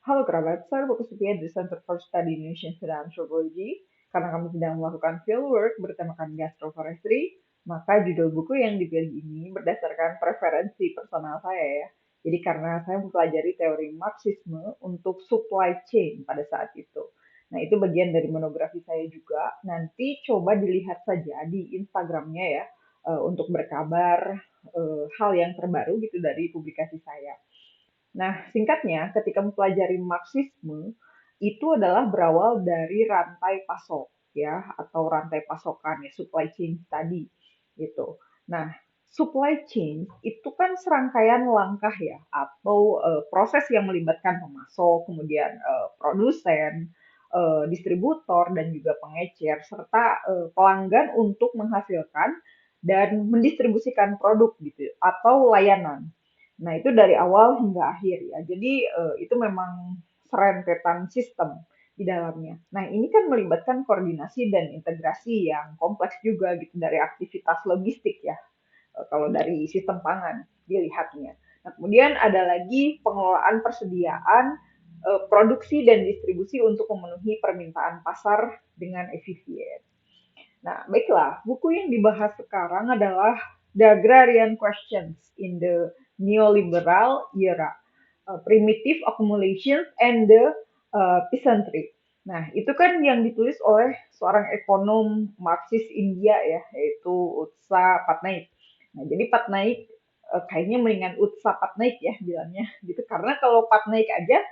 Halo kerabat, saya Fokus Setia di Center for Study Indonesian Food and Anthropology. Karena kami sedang melakukan fieldwork bertemakan gastroforestry, maka judul buku yang dipilih ini berdasarkan preferensi personal saya ya. Jadi karena saya mempelajari teori Marxisme untuk supply chain pada saat itu. Nah itu bagian dari monografi saya juga. Nanti coba dilihat saja di Instagramnya ya, untuk berkabar hal yang terbaru gitu dari publikasi saya. Nah, singkatnya, ketika mempelajari Marxisme, itu adalah berawal dari rantai pasok, ya, atau rantai pasokan, ya, supply chain tadi, gitu. Nah, supply chain itu kan serangkaian langkah ya, atau proses yang melibatkan pemasok, kemudian produsen, distributor, dan juga pengecer, serta pelanggan untuk menghasilkan dan mendistribusikan produk gitu, atau layanan. Nah, itu dari awal hingga akhir ya. Jadi itu memang serentetan sistem di dalamnya. Nah, ini kan melibatkan koordinasi dan integrasi yang kompleks juga gitu dari aktivitas logistik ya. Kalau dari sistem pangan dilihatnya. Nah, kemudian ada lagi pengelolaan persediaan produksi dan distribusi untuk memenuhi permintaan pasar dengan efisien. Nah, baiklah, buku yang dibahas sekarang adalah The Agrarian Questions in the Neoliberal Era, Primitive Accumulation and the Peasantry. Nah, itu kan yang ditulis oleh seorang ekonom Marxis India ya, yaitu Utsa Patnaik. Nah, jadi Patnaik kayaknya mendingan Utsa Patnaik ya bilangnya gitu, karena kalau Patnaik aja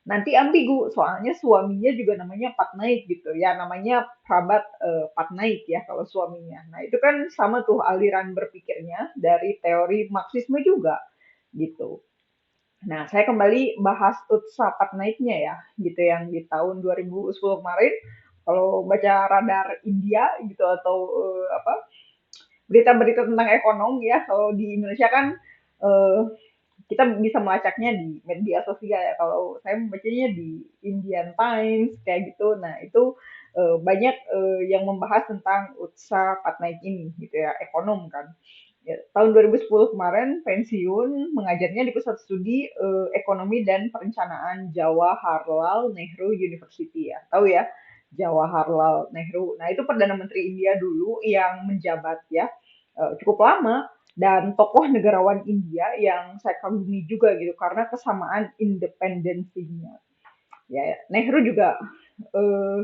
nanti ambigu soalnya suaminya juga namanya Patnaik gitu ya, namanya Prabat Patnaik ya kalau suaminya. Nah itu kan sama tuh aliran berpikirnya dari teori Marxisme juga gitu. Nah saya kembali bahas Utsa Patnaiknya ya gitu yang di tahun 2010 kemarin. Kalau baca Radar India gitu atau apa berita-berita tentang ekonomi ya, kalau di Indonesia kan eh, kita bisa melacaknya di media sosial ya. Kalau saya membacanya di Indian Times kayak gitu. Nah, itu banyak yang membahas tentang Utsa Patnaik ini gitu ya, ekonom kan. Ya, tahun 2010 kemarin pensiun mengajarnya di Pusat Studi Ekonomi dan Perencanaan Jawaharlal Nehru University ya. Tahu ya, Jawaharlal Nehru. Nah, itu Perdana Menteri India dulu yang menjabat ya cukup lama dan tokoh negarawan India yang saya kagumi juga gitu karena kesamaan independensinya. Ya, Nehru juga eh,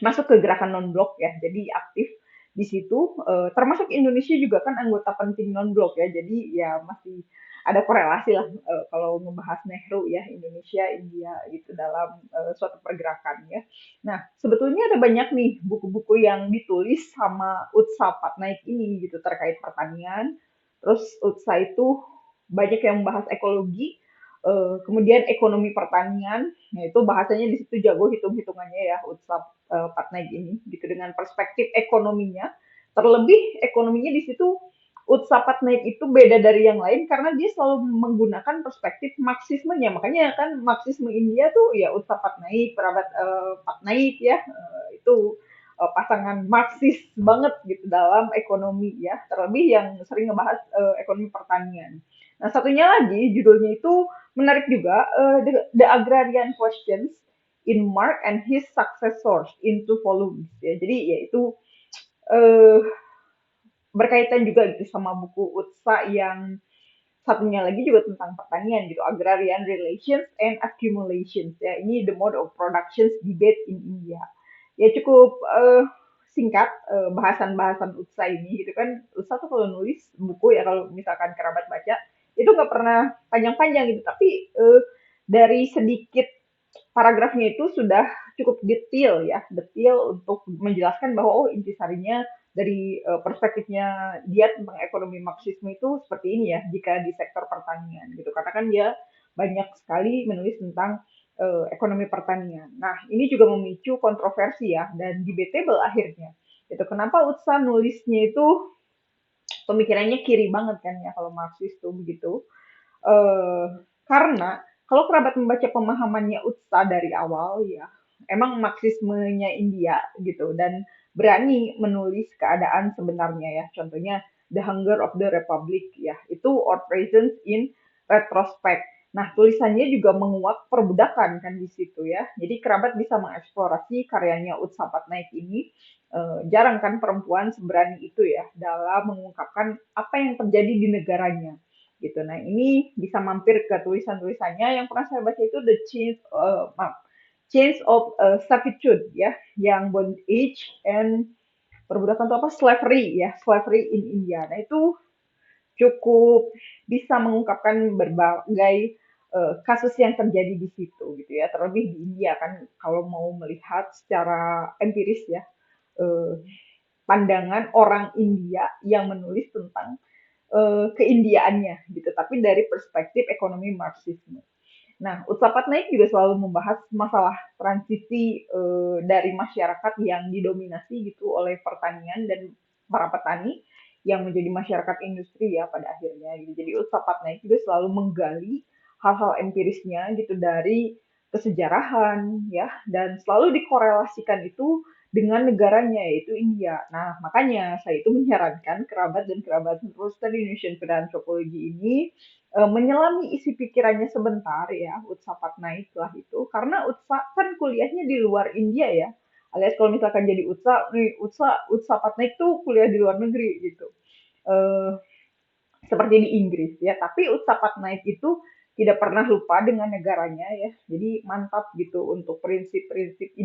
masuk ke gerakan non-blok ya, jadi aktif di situ. Termasuk Indonesia juga kan anggota penting non-blok ya, jadi ya masih ada korelasi lah kalau membahas Nehru ya Indonesia India gitu dalam suatu pergerakan ya. Nah sebetulnya ada banyak nih buku-buku yang ditulis sama Utsa Patnaik ini gitu terkait pertanian. Terus Utsa itu banyak yang membahas ekologi, kemudian ekonomi pertanian, yaitu bahasanya di situ jago hitung-hitungannya ya Utsa Patnaik ini gitu dengan perspektif ekonominya. Terlebih ekonominya di situ Utsa Patnaik itu beda dari yang lain karena dia selalu menggunakan perspektif Marxismenya. Makanya kan Marxisme India tuh ya Utsa Patnaik, Perabat Patnaik ya itu pasangan Marxis banget gitu dalam ekonomi ya. Terlebih yang sering ngebahas ekonomi pertanian. Nah, satunya lagi judulnya itu menarik juga, The Agrarian Questions in Mark and his successors into volumes ya. Jadi yaitu eh, berkaitan juga gitu sama buku Utsa yang satunya lagi juga tentang pertanian gitu, Agrarian Relations and Accumulations ya. Ini The Mode of Productions Debate in India. Ya cukup singkat bahasan-bahasan Utsa ini gitu kan. Utsa tuh kalau nulis buku ya kalau misalkan kerabat baca itu nggak pernah panjang-panjang gitu, tapi dari sedikit paragrafnya itu sudah cukup detail ya, detail untuk menjelaskan bahwa oh intisarinya dari perspektifnya dia tentang ekonomi Marxisme itu seperti ini ya jika di sektor pertanian gitu. Karena kan dia banyak sekali menulis tentang ekonomi pertanian. Nah, ini juga memicu kontroversi ya dan debatable akhirnya. Itu kenapa Utsa nulisnya itu pemikirannya kiri banget kan ya kalau Marxis tuh begitu. Eh, karena kalau kerabat membaca pemahamannya Utsa dari awal ya, emang Marxismenya India gitu dan berani menulis keadaan sebenarnya ya. Contohnya The Hunger of the Republic ya, itu or presence in retrospect. Nah, tulisannya juga menguak perbudakan kan di situ ya. Jadi kerabat bisa mengeksplorasi karyanya Utsa Patnaik ini. Jarang kan perempuan seberani itu ya dalam mengungkapkan apa yang terjadi di negaranya gitu. Nah, ini bisa mampir ke tulisan-tulisannya yang pernah saya baca itu Chains of Servitude ya, yang Bondage and perbudakan itu apa? Slavery ya, Slavery in India. Nah, itu cukup bisa mengungkapkan berbagai kasus yang terjadi di situ gitu ya, terlebih di India kan kalau mau melihat secara empiris ya, eh, pandangan orang India yang menulis tentang keindiaannya gitu, tapi dari perspektif ekonomi Marxisme. Nah, Utsapat Naik juga selalu membahas masalah transisi dari masyarakat yang didominasi gitu oleh pertanian dan para petani yang menjadi masyarakat industri ya pada akhirnya gitu. Jadi Utsapat Naik juga selalu menggali hal-hal empirisnya gitu dari kesejarahan ya dan selalu dikorelasikan itu dengan negaranya yaitu India. Nah, makanya saya itu menyarankan kerabat dan kerabat Roasted Indonesian Food Anthropology ini menyelami isi pikirannya sebentar ya, Utsa Patnaik lah itu. Karena Utsa kan kuliahnya di luar India ya. Alias kalau misalkan jadi Utsa, nih Utsa Patnaik tuh kuliah di luar negeri gitu. Eh, Seperti di Inggris ya. Tapi Utsa Patnaik itu tidak pernah lupa dengan negaranya ya. Jadi mantap gitu untuk prinsip-prinsip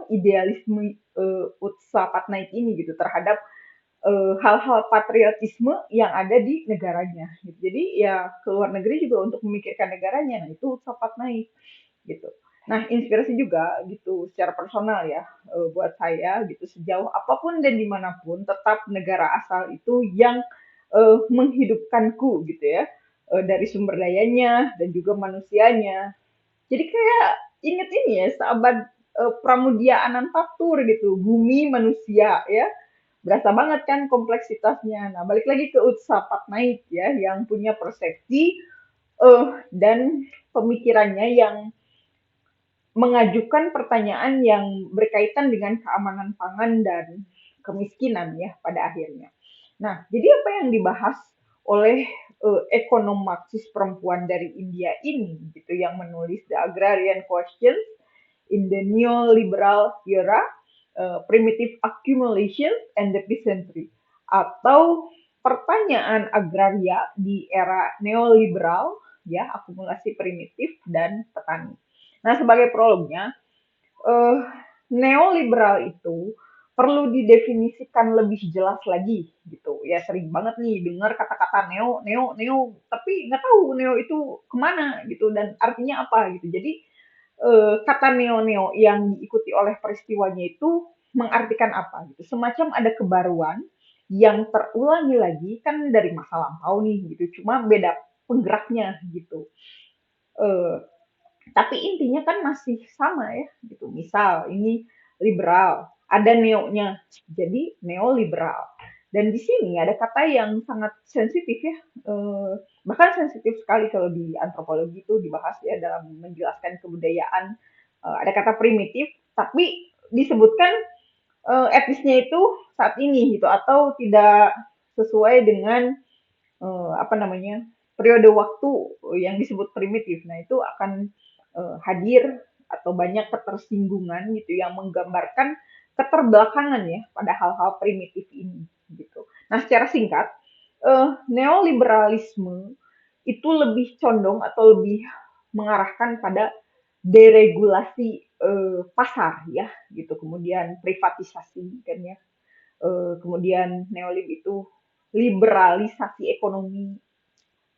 idealisme Utsa Patnaik ini gitu terhadap hal-hal patriotisme yang ada di negaranya. Gitu. Jadi ya ke luar negeri juga untuk memikirkan negaranya, nah itu sempat naik gitu. Nah inspirasi juga gitu secara personal ya buat saya gitu sejauh apapun dan dimanapun tetap negara asal itu yang menghidupkanku gitu ya dari sumber dayanya dan juga manusianya. Jadi kayak inget ini ya sahabat Pramudia Anantatur gitu, bumi manusia ya berasa banget kan kompleksitasnya. Nah, balik lagi ke Utsa Patnaik ya, yang punya persepsi dan pemikirannya yang mengajukan pertanyaan yang berkaitan dengan keamanan pangan dan kemiskinan ya pada akhirnya. Nah, jadi apa yang dibahas oleh ekonom Marxis perempuan dari India ini gitu yang menulis The Agrarian Questions in the Neoliberal Era, Primitive Accumulation and the Peasantry atau pertanyaan agraria di era neoliberal ya, akumulasi primitif dan petani. Nah, sebagai prolognya, eh, neoliberal itu perlu didefinisikan lebih jelas lagi gitu. Ya sering banget nih dengar kata-kata neo, neo, neo, tapi nggak tahu neo itu kemana gitu dan artinya apa gitu. Jadi kata neo-neo yang diikuti oleh peristiwanya itu mengartikan apa gitu. Semacam ada kebaruan yang terulangi lagi kan dari masa lampau nih gitu. Cuma beda penggeraknya gitu. Eh, tapi intinya kan masih sama ya gitu. Misal ini liberal, ada neonya, jadi neoliberal. Dan di sini ada kata yang sangat sensitif ya, bahkan sensitif sekali kalau di antropologi itu dibahas ya dalam menjelaskan kebudayaan. Ada kata primitif, tapi disebutkan etnisnya itu saat ini gitu atau tidak sesuai dengan apa namanya periode waktu yang disebut primitif. Nah itu akan hadir atau banyak ketersinggungan gitu yang menggambarkan keterbelakangan ya pada hal-hal primitif ini gitu. Nah secara singkat neoliberalisme itu lebih condong atau lebih mengarahkan pada deregulasi pasar ya gitu kemudian privatisasi kan ya kemudian neolib itu liberalisasi ekonomi,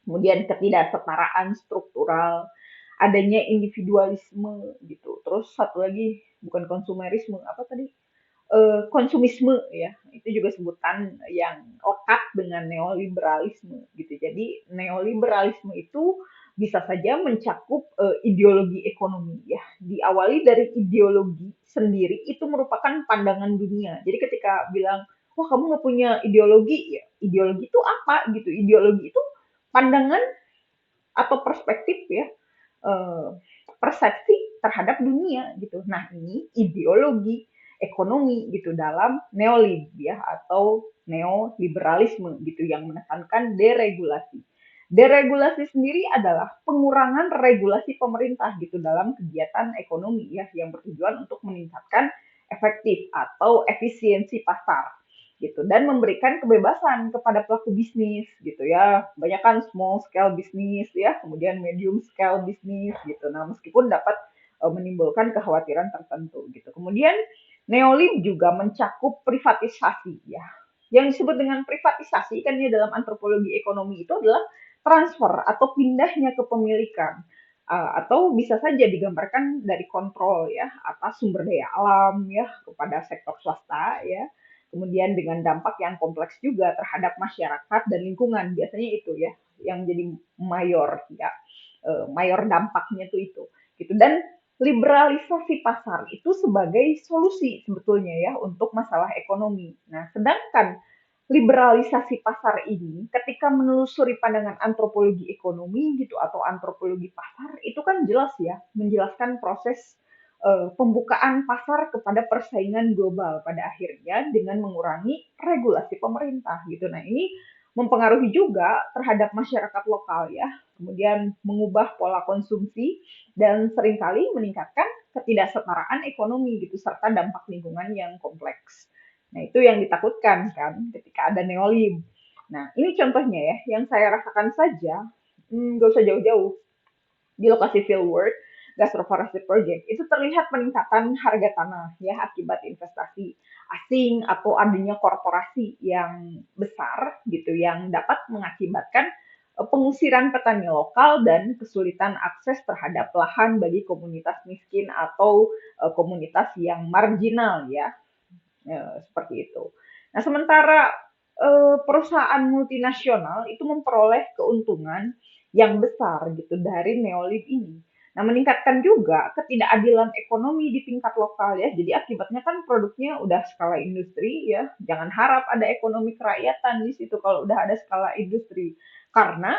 kemudian ketidaksetaraan struktural, adanya individualisme gitu. Terus satu lagi bukan konsumerisme, apa tadi? Konsumisme ya, itu juga sebutan yang lekat dengan neoliberalisme gitu. Jadi neoliberalisme itu bisa saja mencakup ideologi ekonomi ya. Diawali dari ideologi sendiri itu merupakan pandangan dunia. Jadi ketika bilang, wah kamu nggak punya ideologi, ya ideologi itu apa gitu? Ideologi itu pandangan atau perspektif ya, eh, persepsi terhadap dunia gitu. Nah ini ideologi ekonomi gitu dalam neolib ya atau neoliberalisme gitu yang menekankan deregulasi. Deregulasi sendiri adalah pengurangan regulasi pemerintah gitu dalam kegiatan ekonomi ya yang bertujuan untuk meningkatkan efektif atau efisiensi pasar gitu dan memberikan kebebasan kepada pelaku bisnis gitu ya. Banyak kan small scale bisnis ya, kemudian medium scale bisnis gitu. Nah, meskipun dapat menimbulkan kekhawatiran tertentu gitu. Kemudian neolib juga mencakup privatisasi ya. Yang disebut dengan privatisasi kan ya dalam antropologi ekonomi itu adalah transfer atau pindahnya kepemilikan atau bisa saja digambarkan dari kontrol ya atas sumber daya alam ya kepada sektor swasta ya. Kemudian dengan dampak yang kompleks juga terhadap masyarakat dan lingkungan biasanya itu ya yang jadi mayor ya mayor dampaknya tuh itu gitu dan liberalisasi pasar itu sebagai solusi sebetulnya ya untuk masalah ekonomi. Nah, sedangkan liberalisasi pasar ini ketika menelusuri pandangan antropologi ekonomi gitu atau antropologi pasar itu kan jelas ya menjelaskan proses pembukaan pasar kepada persaingan global pada akhirnya dengan mengurangi regulasi pemerintah gitu. Nah, ini mempengaruhi juga terhadap masyarakat lokal ya, kemudian mengubah pola konsumsi dan seringkali meningkatkan ketidaksetaraan ekonomi gitu serta dampak lingkungan yang kompleks. Nah, itu yang ditakutkan kan ketika ada neolib. Nah, ini contohnya ya, yang saya rasakan saja, nggak usah jauh-jauh. Di lokasi fieldwork, Gastroforestry Project, itu terlihat peningkatan harga tanah ya akibat investasi asing atau adanya korporasi yang besar gitu yang dapat mengakibatkan pengusiran petani lokal dan kesulitan akses terhadap lahan bagi komunitas miskin atau komunitas yang marginal ya. Seperti itu. Nah, sementara perusahaan multinasional itu memperoleh keuntungan yang besar gitu dari neolib ini. Nah, meningkatkan juga ketidakadilan ekonomi di tingkat lokal ya. Jadi akibatnya kan produknya udah skala industri ya. Jangan harap ada ekonomi kerakyatan di situ kalau udah ada skala industri. Karena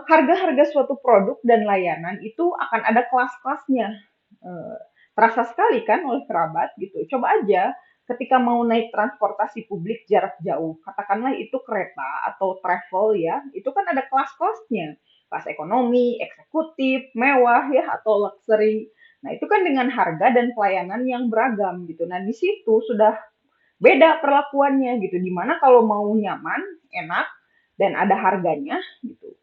harga-harga suatu produk dan layanan itu akan ada kelas-kelasnya. Eh, Terasa sekali kan oleh kerabat gitu. Coba aja ketika mau naik transportasi publik jarak jauh, katakanlah itu kereta atau travel ya, itu kan ada kelas-kelasnya. Kelas ekonomi, eksekutif, mewah ya, atau luxury. Nah, itu kan dengan harga dan pelayanan yang beragam gitu. Nah, di situ sudah beda perlakuannya gitu. Dimana kalau mau nyaman, enak, dan ada harganya gitu,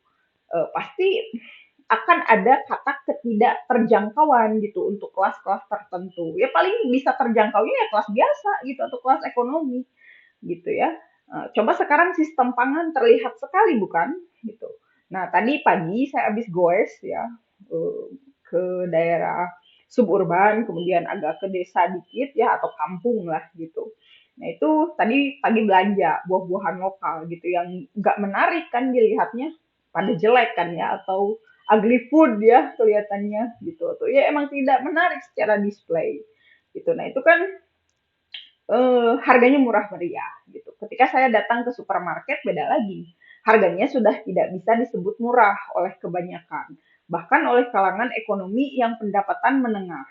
pasti akan ada kata ketidakterjangkauan gitu untuk kelas-kelas tertentu. Ya paling bisa terjangkaunya ya kelas biasa gitu atau kelas ekonomi gitu ya. Coba sekarang sistem pangan terlihat sekali bukan gitu. Nah, tadi pagi saya habis goes ya eh, ke daerah suburban, kemudian agak ke desa dikit ya atau kampung lah gitu. Nah, itu tadi pagi belanja buah-buahan lokal gitu yang nggak menarik kan dilihatnya, pada jelek kan ya atau ugly food ya kelihatannya gitu atau ya emang tidak menarik secara display gitu. Nah, itu kan harganya murah meriah gitu. Ketika saya datang ke supermarket beda lagi. Harganya sudah tidak bisa disebut murah oleh kebanyakan, bahkan oleh kalangan ekonomi yang pendapatan menengah,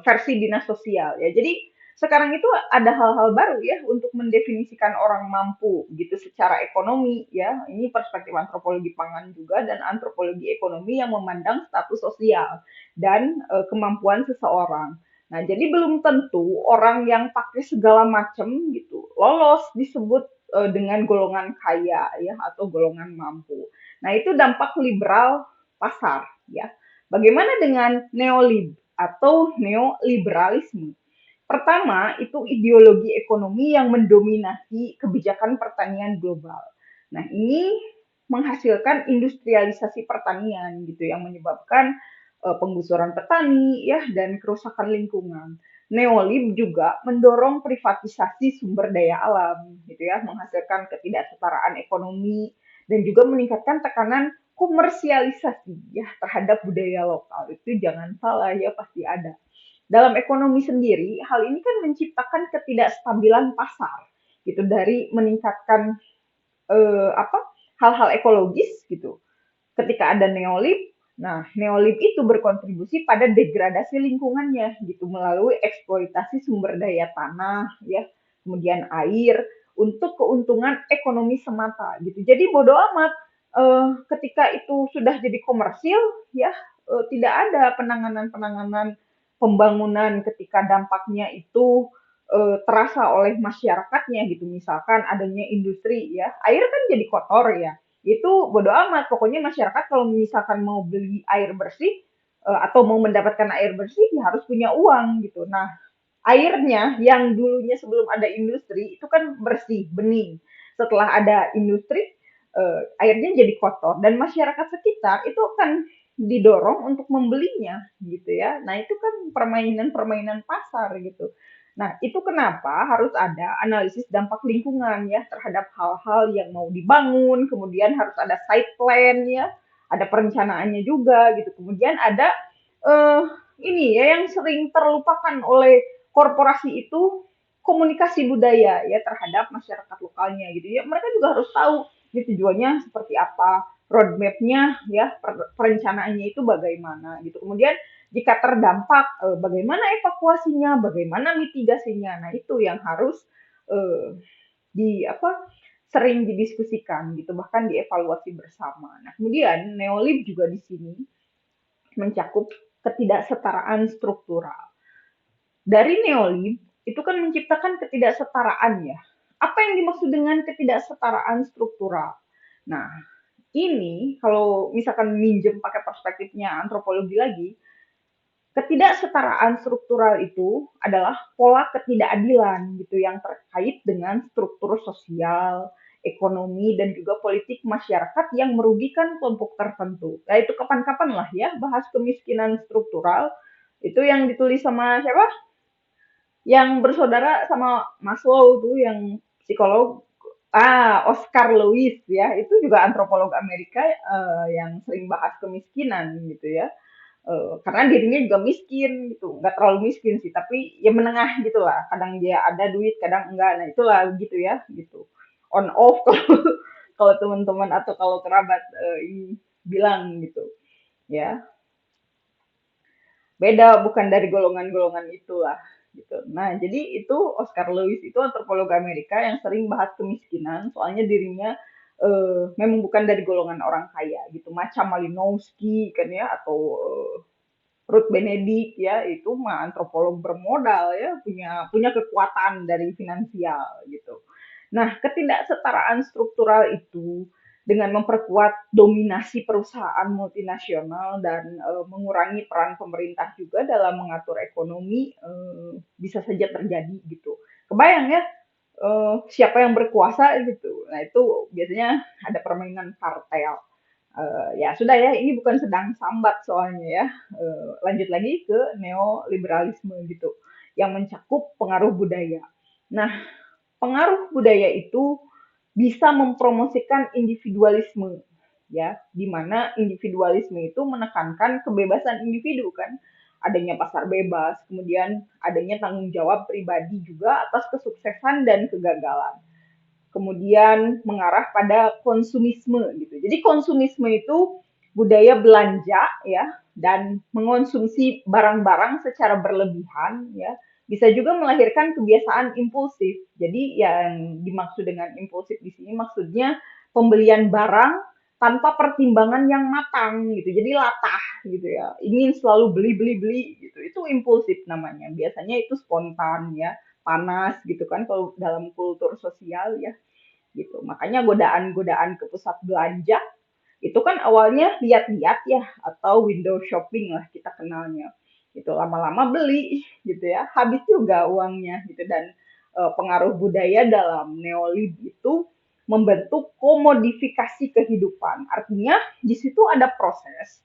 versi dinas sosial ya. Jadi sekarang itu ada hal-hal baru ya untuk mendefinisikan orang mampu gitu secara ekonomi ya. Ini perspektif antropologi pangan juga dan antropologi ekonomi yang memandang status sosial dan kemampuan seseorang. Nah, jadi belum tentu orang yang pakai segala macam gitu lolos disebut dengan golongan kaya ya atau golongan mampu. Nah, itu dampak liberal pasar ya. Bagaimana dengan neolib atau neoliberalisme? Pertama, itu ideologi ekonomi yang mendominasi kebijakan pertanian global. Nah, ini menghasilkan industrialisasi pertanian gitu yang menyebabkan penggusuran petani ya dan kerusakan lingkungan. Neolib juga mendorong privatisasi sumber daya alam gitu ya, menghasilkan ketidaksetaraan ekonomi dan juga meningkatkan tekanan komersialisasi ya terhadap budaya lokal. Itu jangan salah ya pasti ada. Dalam ekonomi sendiri, hal ini kan menciptakan ketidakstabilan pasar gitu dari meningkatkan apa hal-hal ekologis gitu ketika ada neolib. Nah, neolib itu berkontribusi pada degradasi lingkungannya gitu melalui eksploitasi sumber daya tanah ya, kemudian air untuk keuntungan ekonomi semata gitu. Jadi bodoh amat ketika itu sudah jadi komersil, ya tidak ada penanganan-penanganan pembangunan ketika dampaknya itu terasa oleh masyarakatnya gitu. Misalkan adanya industri ya, air kan jadi kotor ya. Itu bodo amat, pokoknya masyarakat kalau misalkan mau beli air bersih atau mau mendapatkan air bersih ya harus punya uang gitu. Nah, airnya yang dulunya sebelum ada industri itu kan bersih, bening. Setelah ada industri, airnya jadi kotor dan masyarakat sekitar itu akan didorong untuk membelinya gitu ya. Nah, itu kan permainan-permainan pasar gitu. Nah, itu kenapa harus ada analisis dampak lingkungan ya terhadap hal-hal yang mau dibangun, kemudian harus ada site plan ya, ada perencanaannya juga gitu. Kemudian ada eh, ini ya yang sering terlupakan oleh korporasi itu komunikasi budaya ya terhadap masyarakat lokalnya gitu ya. Mereka juga harus tahu ini tujuannya seperti apa, roadmap-nya ya, perencanaannya itu bagaimana gitu. Kemudian jika terdampak bagaimana evakuasinya, bagaimana mitigasinya. Nah, itu yang harus eh, di apa sering didiskusikan gitu, bahkan dievaluasi bersama. Nah, kemudian neolib juga di sini mencakup ketidaksetaraan struktural. Dari neolib itu kan menciptakan ketidaksetaraan ya. Apa yang dimaksud dengan ketidaksetaraan struktural? Nah, ini kalau misalkan minjem pakai perspektifnya antropologi lagi, ketidaksetaraan struktural itu adalah pola ketidakadilan gitu yang terkait dengan struktur sosial, ekonomi dan juga politik masyarakat yang merugikan kelompok tertentu. Nah, itu kapan-kapan lah ya bahas kemiskinan struktural. Itu yang ditulis sama siapa? Yang bersaudara sama Maslow tuh yang psikolog Oscar Lewis ya, itu juga antropolog Amerika yang sering bahas kemiskinan gitu ya. Karena dirinya juga miskin gitu, nggak terlalu miskin sih, tapi ya menengah gitu lah. Kadang dia ada duit, kadang enggak. Nah itulah gitu ya, gitu. On off kalau kalau teman-teman atau kalau kerabat ini bilang gitu, ya beda bukan dari golongan-golongan itulah gitu. Nah, jadi itu Oscar Lewis itu antropolog Amerika yang sering bahas kemiskinan, soalnya dirinya memang bukan dari golongan orang kaya gitu, macam Malinowski kan ya atau Ruth Benedict ya itu mah antropolog bermodal ya punya punya kekuatan dari finansial gitu. Nah, ketidaksetaraan struktural itu dengan memperkuat dominasi perusahaan multinasional dan mengurangi peran pemerintah juga dalam mengatur ekonomi bisa saja terjadi gitu. Kebayang ya siapa yang berkuasa gitu. Nah, itu biasanya ada permainan kartel. Ya sudah ya, ini bukan sedang sambat soalnya ya. Lanjut lagi ke neoliberalisme gitu, yang mencakup pengaruh budaya. Nah, pengaruh budaya itu bisa mempromosikan individualisme ya, di mana individualisme itu menekankan kebebasan individu kan, adanya pasar bebas, kemudian adanya tanggung jawab pribadi juga atas kesuksesan dan kegagalan. Kemudian mengarah pada konsumisme gitu. Jadi konsumisme itu budaya belanja ya dan mengonsumsi barang-barang secara berlebihan ya bisa juga melahirkan kebiasaan impulsif. Jadi yang dimaksud dengan impulsif di sini maksudnya pembelian barang tanpa pertimbangan yang matang gitu. Jadi latah gitu ya. Ingin selalu beli gitu. Itu impulsif namanya. Biasanya itu spontan ya, panas gitu kan kalau dalam kultur sosial ya gitu. Makanya godaan-godaan ke pusat belanja itu kan awalnya lihat-lihat ya atau window shopping lah kita kenalnya. Gitu lama-lama beli gitu ya, habis juga uangnya gitu dan pengaruh budaya dalam neolib itu membentuk komodifikasi kehidupan. Artinya di situ ada proses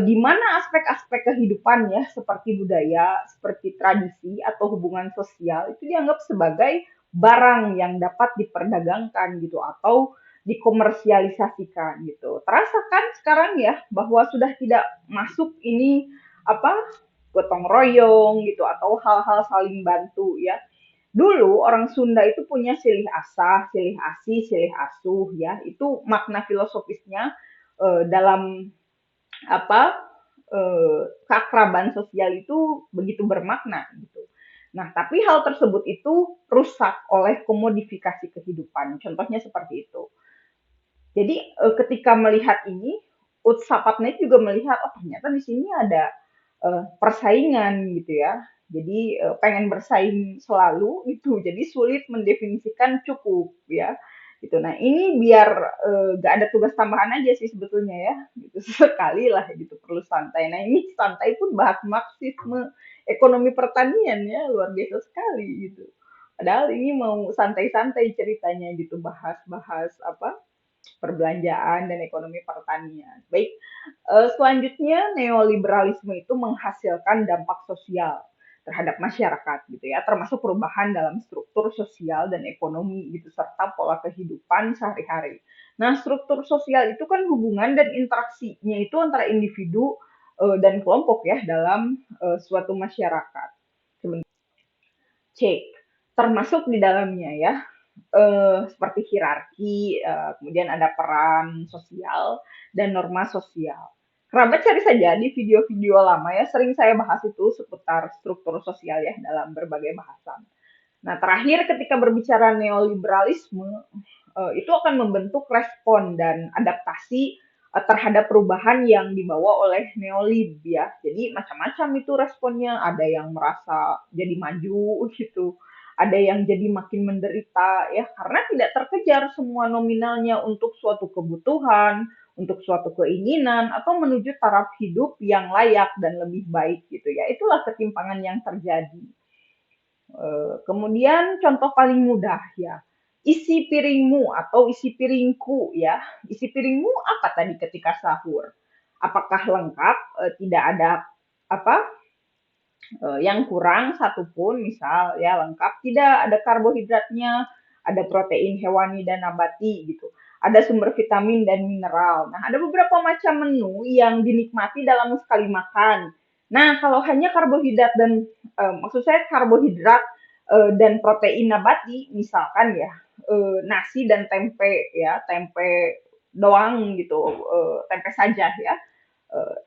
di mana aspek-aspek kehidupan ya seperti budaya, seperti tradisi atau hubungan sosial itu dianggap sebagai barang yang dapat diperdagangkan gitu atau dikomersialisasikan gitu. Terasa kan sekarang ya bahwa sudah tidak masuk ini apa gotong royong gitu atau hal-hal saling bantu ya. Dulu orang Sunda itu punya silih asah, silih asih, silih asuh ya. Itu makna filosofisnya dalam apa keakraban sosial itu begitu bermakna gitu. Nah, tapi hal tersebut itu rusak oleh komodifikasi kehidupan. Contohnya seperti itu. Jadi ketika melihat ini, Utsapatnya juga melihat, oh ternyata di sini ada persaingan gitu ya. Jadi pengen bersaing selalu itu, jadi sulit mendefinisikan cukup ya. Gitu. Nah ini biar gak ada tugas tambahan aja sih sebetulnya ya. Gitu. Sekali lah gitu perlu santai. Nah ini santai pun bahas Marxisme ekonomi pertanian ya luar biasa sekali gitu. Padahal ini mau santai-santai ceritanya gitu bahas-bahas apa perbelanjaan dan ekonomi pertanian. Baik, selanjutnya neoliberalisme itu menghasilkan dampak sosial terhadap masyarakat gitu ya, termasuk perubahan dalam struktur sosial dan ekonomi gitu serta pola kehidupan sehari-hari. Nah, struktur sosial itu kan hubungan dan interaksinya itu antara individu dan kelompok ya dalam suatu masyarakat. Cek, termasuk di dalamnya ya seperti hierarki, kemudian ada peran sosial dan norma sosial. Kerabat cari saja di video-video lama ya, sering saya bahas itu seputar struktur sosial ya dalam berbagai bahasan. Nah, terakhir ketika berbicara neoliberalisme, itu akan membentuk respon dan adaptasi terhadap perubahan yang dibawa oleh neolib ya. Jadi macam-macam itu responnya. Ada yang merasa jadi maju gitu, ada yang jadi makin menderita ya karena tidak terkejar semua nominalnya untuk suatu kebutuhan, untuk suatu keinginan atau menuju taraf hidup yang layak dan lebih baik gitu ya. Itulah ketimpangan yang terjadi. Kemudian contoh paling mudah ya, isi piringmu atau isi piringku ya. Isi piringmu apa tadi ketika sahur? Apakah lengkap? Tidak ada apa yang kurang satupun, misal ya lengkap, tidak ada karbohidratnya, ada protein hewani dan nabati gitu. Ada sumber vitamin dan mineral. Nah, ada beberapa macam menu yang dinikmati dalam sekali makan. Nah, kalau hanya karbohidrat dan maksud saya karbohidrat dan protein nabati, misalkan ya nasi dan tempe ya, tempe doang gitu, tempe saja ya. Eh,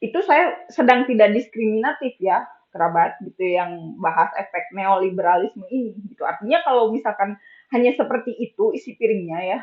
itu saya sedang tidak diskriminatif ya kerabat gitu yang bahas efek neoliberalisme ini gitu. Artinya kalau misalkan hanya seperti itu isi piringnya ya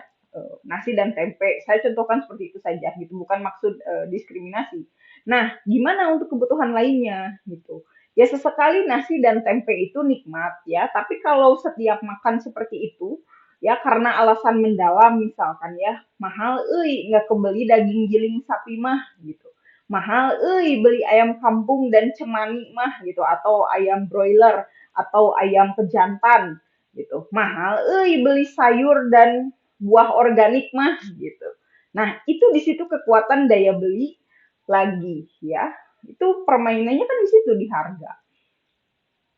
nasi dan tempe, saya contohkan seperti itu saja gitu, bukan maksud diskriminasi. Nah, gimana untuk kebutuhan lainnya gitu? Ya sesekali nasi dan tempe itu nikmat ya, tapi kalau setiap makan seperti itu ya karena alasan mendalam misalkan ya mahal, nggak kebeli daging giling sapi mah gitu mahal beli ayam kampung dan cemani mah gitu atau ayam broiler atau ayam pejantan gitu mahal beli sayur dan buah organik mah gitu. Nah itu di situ kekuatan daya beli lagi ya, itu permainannya kan di situ di harga,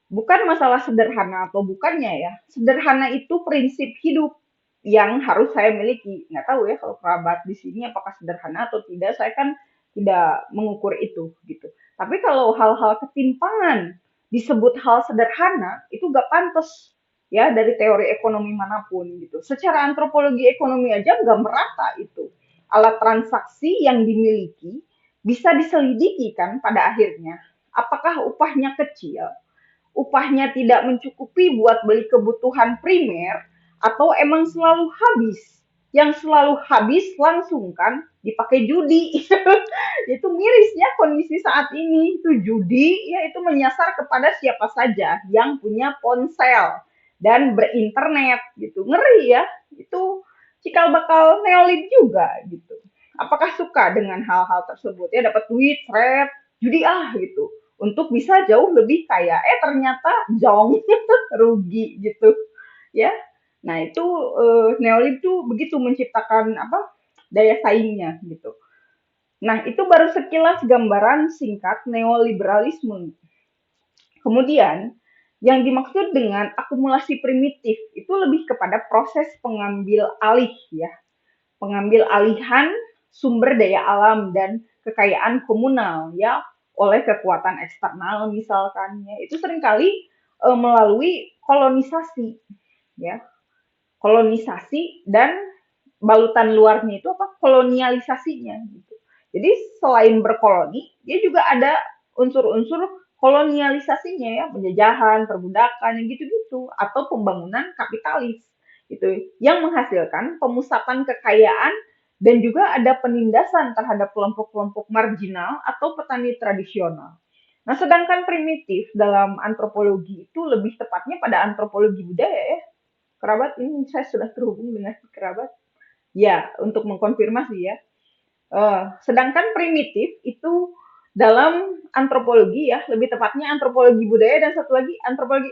bukan masalah sederhana atau bukannya ya, sederhana itu prinsip hidup yang harus saya miliki. Nggak tahu ya kalau kerabat di sini apakah sederhana atau tidak, saya kan tidak mengukur itu gitu. Tapi kalau hal-hal ketimpangan disebut hal sederhana, itu nggak pantas ya dari teori ekonomi manapun gitu. Secara antropologi ekonomi aja nggak merata itu. Alat transaksi yang dimiliki bisa diselidiki kan pada akhirnya. Apakah upahnya kecil? Upahnya tidak mencukupi buat beli kebutuhan primer atau emang selalu habis? Yang selalu habis langsung kan dipakai judi. Itu mirisnya kondisi saat ini. Itu judi ya itu menyasar kepada siapa saja yang punya ponsel dan berinternet gitu. Ngeri ya. Itu cikal bakal neolib juga gitu. Apakah suka dengan hal-hal tersebut ya dapat duit, seret, judi gitu untuk bisa jauh lebih kaya. Ternyata jong rugi gitu ya. Nah itu neolib tuh begitu menciptakan apa daya saingnya gitu. Nah itu baru sekilas gambaran singkat neoliberalisme. Kemudian yang dimaksud dengan akumulasi primitif itu lebih kepada proses pengambil alih ya, pengambil alihan sumber daya alam dan kekayaan komunal ya oleh kekuatan eksternal misalkan ya itu seringkali melalui kolonisasi ya kolonisasi dan balutan luarnya itu apa kolonialisasinya gitu. Jadi selain berkoloni dia juga ada unsur-unsur kolonialisasinya ya penjajahan perbudakan yang gitu-gitu atau pembangunan kapitalis gitu, yang menghasilkan pemusatan kekayaan dan juga ada penindasan terhadap kelompok-kelompok marginal atau petani tradisional. Nah, sedangkan primitif dalam antropologi itu lebih tepatnya pada antropologi budaya ya. Kerabat, ini saya sudah terhubung dengan kerabat. Ya, untuk mengkonfirmasi ya. Sedangkan primitif itu dalam antropologi ya, lebih tepatnya antropologi budaya dan satu lagi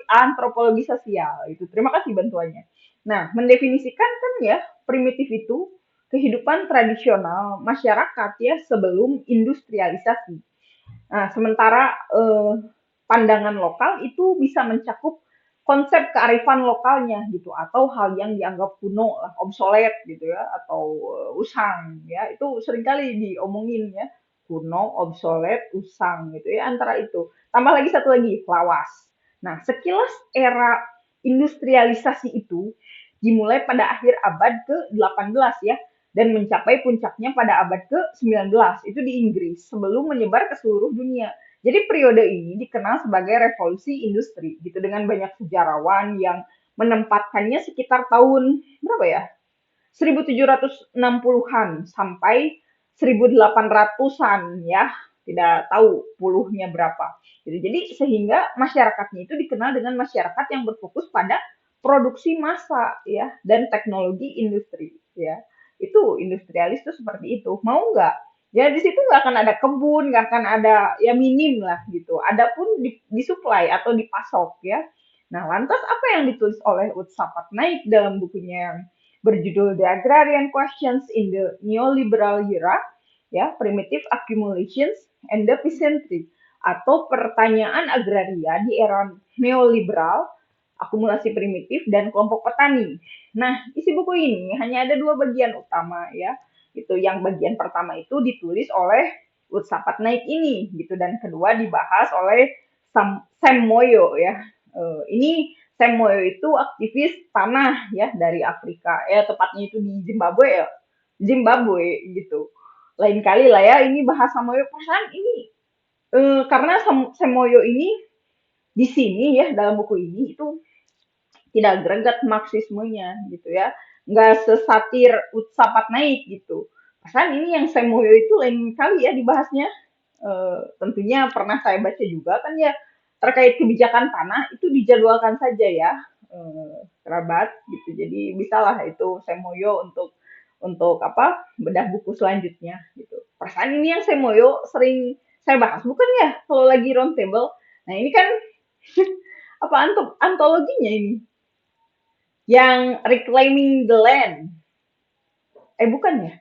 antropologi sosial itu. Terima kasih bantuannya. Nah, mendefinisikan kan ya primitif itu kehidupan tradisional masyarakat ya sebelum industrialisasi. Nah, sementara pandangan lokal itu bisa mencakup konsep kearifan lokalnya gitu atau hal yang dianggap kuno, obsolet gitu ya atau usang ya itu seringkali diomongin ya kuno, obsolet, usang gitu ya antara itu. Tambah lagi satu lagi lawas. Nah, sekilas era industrialisasi itu dimulai pada akhir abad ke-18 ya dan mencapai puncaknya pada abad ke-19 itu di Inggris sebelum menyebar ke seluruh dunia. Jadi periode ini dikenal sebagai revolusi industri gitu dengan banyak sejarawan yang menempatkannya sekitar tahun berapa ya? 1760-an sampai 1800-an ya. Tidak tahu puluhnya berapa. Jadi sehingga masyarakatnya itu dikenal dengan masyarakat yang berfokus pada produksi massa ya dan teknologi industri ya. Itu industrialis itu seperti itu. Mau nggak? Ya di situ nggak akan ada kebun, nggak akan ada ya minim lah gitu. Adapun disuplai atau dipasok ya. Nah, lantas apa yang ditulis oleh Utsa Patnaik dalam bukunya yang berjudul The Agrarian Questions in the Neoliberal Era, ya, Primitive Accumulations and the Peasantry, atau pertanyaan agraria di era neoliberal, akumulasi primitif dan kelompok petani. Nah, isi buku ini hanya ada dua bagian utama ya. Itu yang bagian pertama itu ditulis oleh Utsa Patnaik ini gitu dan kedua dibahas oleh Sam Moyo ya. Ini Sam Moyo itu aktivis tanah ya dari Afrika. Ya tepatnya itu di Zimbabwe ya. Zimbabwe gitu. Lain kali lah ya ini bahas Sam Moyo perasaan ini karena Sam Moyo ini di sini ya dalam buku ini itu tidak greget marxismenya gitu ya. Nggak sesatir Utsa Patnaik gitu. Perasaan ini yang Sam Moyo itu lain kali ya dibahasnya. Tentunya pernah saya baca juga kan ya terkait kebijakan tanah itu dijadwalkan saja ya kerabat gitu. Jadi bisalah itu Semoyo untuk apa bedah buku selanjutnya gitu. Perasaan ini yang Semoyo sering saya bahas bukan ya kalau lagi round table. Nah ini kan apa antologinya ini yang Reclaiming the Land. Bukan ya?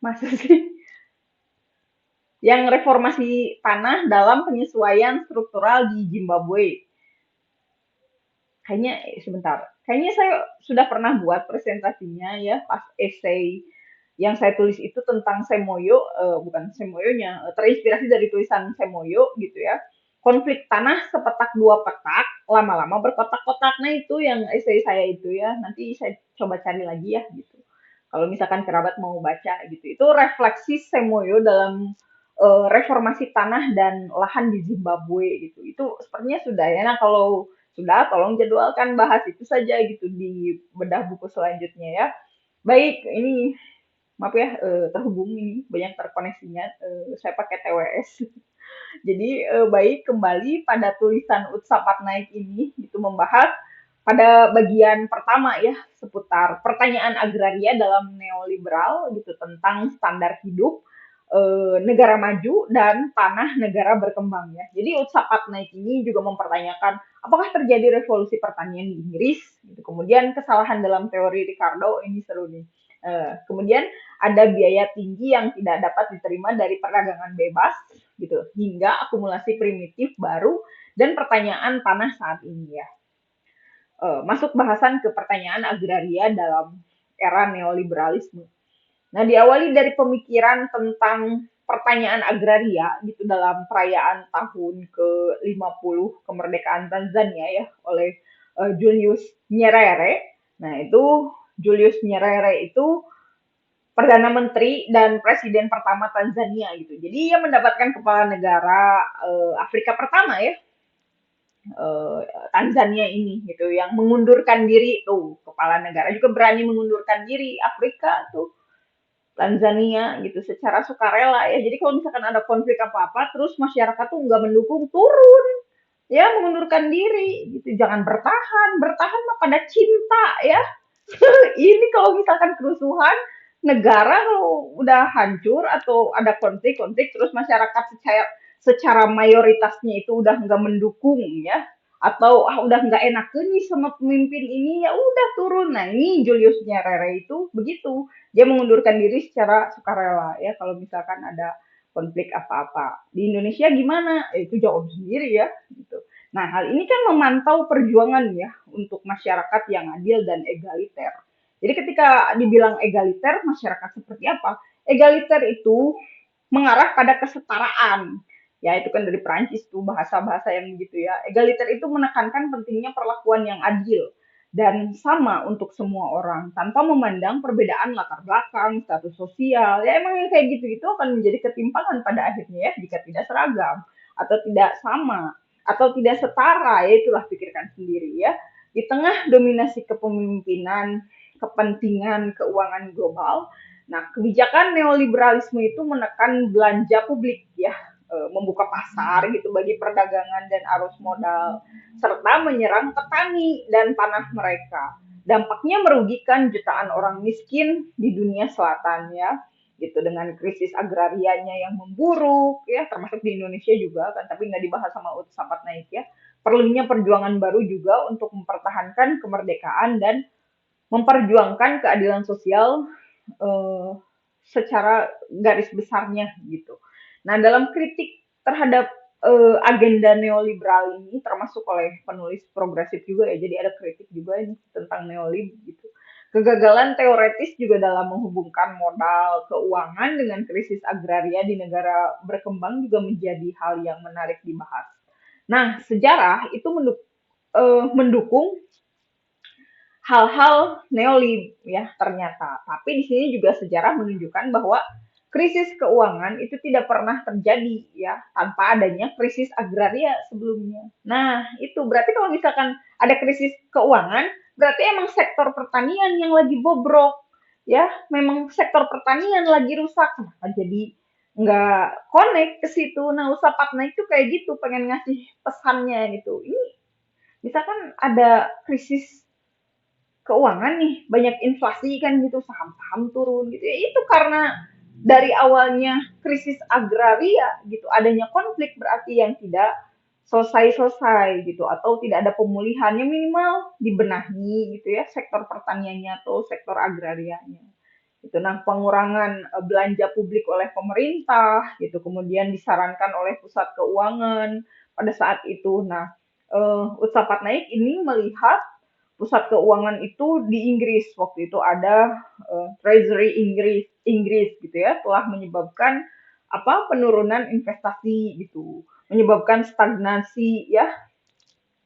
Masa sih? Yang reformasi tanah dalam penyesuaian struktural di Zimbabwe. Kayaknya sebentar. Kayaknya saya sudah pernah buat presentasinya ya pas essay yang saya tulis itu tentang Semoyo, bukan Semoyonya, terinspirasi dari tulisan Semoyo gitu ya. Konflik tanah sepetak dua petak, lama-lama berkotak-kotak. Nah itu yang essay saya itu ya. Nanti saya coba cari lagi ya gitu. Kalau misalkan kerabat mau baca gitu. Itu refleksi Semoyo dalam reformasi tanah dan lahan di Zimbabwe gitu. Itu sepertinya sudah ya. Nah kalau sudah, tolong jadwalkan bahas itu saja gitu di bedah buku selanjutnya ya. Baik, ini maaf ya terhubung ini banyak terkoneksinya. Saya pakai TWS. Jadi baik kembali pada tulisan Utsa Patnaik ini itu membahas pada bagian pertama ya seputar pertanyaan agraria dalam neoliberal gitu tentang standar hidup negara maju dan tanah negara berkembang ya. Jadi Utsa Patnaik ini juga mempertanyakan apakah terjadi revolusi pertanian di Inggris gitu. Kemudian kesalahan dalam teori Ricardo ini seru nih. Kemudian ada biaya tinggi yang tidak dapat diterima dari perdagangan bebas gitu hingga akumulasi primitif baru dan pertanyaan tanah saat ini ya. Masuk bahasan ke pertanyaan agraria dalam era neoliberalisme. Nah, diawali dari pemikiran tentang pertanyaan agraria gitu dalam perayaan tahun ke-50 kemerdekaan Tanzania ya oleh Julius Nyerere. Nah, itu Julius Nyerere itu Perdana Menteri dan Presiden pertama Tanzania gitu. Jadi ia mendapatkan kepala negara Afrika pertama ya eh, Tanzania ini gitu yang mengundurkan diri tuh, kepala negara juga berani mengundurkan diri. Afrika tuh, Tanzania gitu secara sukarela ya. Jadi kalau misalkan ada konflik apa-apa terus masyarakat tuh nggak mendukung, turun ya, mengundurkan diri gitu. Jangan bertahan, bertahan mah pada cinta ya. Ini kalau misalkan kerusuhan, negara kalau udah hancur atau ada konflik-konflik terus masyarakat secara mayoritasnya itu udah nggak mendukung ya, atau udah nggak enakan nih sama pemimpin ini, ya udah turun. Nah ini Julius Nyerere itu begitu, dia mengundurkan diri secara sukarela ya kalau misalkan ada konflik apa-apa. Di Indonesia gimana? Itu jauh sendiri ya gitu. Nah, hal ini kan memantau perjuangan ya untuk masyarakat yang adil dan egaliter. Jadi ketika dibilang egaliter, masyarakat seperti apa? Egaliter itu mengarah pada kesetaraan. Ya, itu kan dari Perancis tuh bahasa-bahasa yang gitu ya. Egaliter itu menekankan pentingnya perlakuan yang adil dan sama untuk semua orang tanpa memandang perbedaan latar belakang, status sosial. Ya emang yang kayak gitu-gitu akan menjadi ketimpangan pada akhirnya ya jika tidak seragam atau tidak sama atau tidak setara, ya itulah pikirkan sendiri ya. Di tengah dominasi kepemimpinan, kepentingan keuangan global, nah kebijakan neoliberalisme itu menekan belanja publik ya, membuka pasar gitu bagi perdagangan dan arus modal, serta menyerang petani dan tanah mereka. Dampaknya merugikan jutaan orang miskin di dunia selatan ya, gitu, dengan krisis agrarianya yang memburuk ya, termasuk di Indonesia juga kan, tapi nggak dibahas sama Ut Sampat Naik ya. Perlunya perjuangan baru juga untuk mempertahankan kemerdekaan dan memperjuangkan keadilan sosial eh, secara garis besarnya gitu. Nah, dalam kritik terhadap agenda neoliberal ini termasuk oleh penulis progresif juga ya. Jadi ada kritik juga ini tentang neolib gitu. Kegagalan teoretis juga dalam menghubungkan modal keuangan dengan krisis agraria di negara berkembang juga menjadi hal yang menarik dibahas. Nah, sejarah itu mendukung hal-hal neolib ya ternyata. Tapi di sini juga sejarah menunjukkan bahwa krisis keuangan itu tidak pernah terjadi ya tanpa adanya krisis agraria sebelumnya. Nah, itu berarti kalau misalkan ada krisis keuangan, berarti emang sektor pertanian yang lagi bobrok ya, memang sektor pertanian lagi rusak. Kenapa jadi nggak connect ke situ? Nah, usaha partner itu kayak gitu, pengen ngasih pesannya gitu. Ini misalkan ada krisis keuangan nih, banyak inflasi kan gitu, saham-saham turun gitu. Ya itu karena dari awalnya krisis agraria gitu, adanya konflik berarti yang tidak selesai-selesai gitu, atau tidak ada pemulihan yang minimal dibenahi gitu ya, sektor pertaniannya atau sektor agrarianya. Gitu. Nah, pengurangan belanja publik oleh pemerintah gitu, kemudian disarankan oleh pusat keuangan pada saat itu. Nah, Utsa Patnaik ini melihat pusat keuangan itu di Inggris waktu itu ada Treasury Inggris gitu ya, telah menyebabkan apa, penurunan investasi gitu, menyebabkan stagnasi ya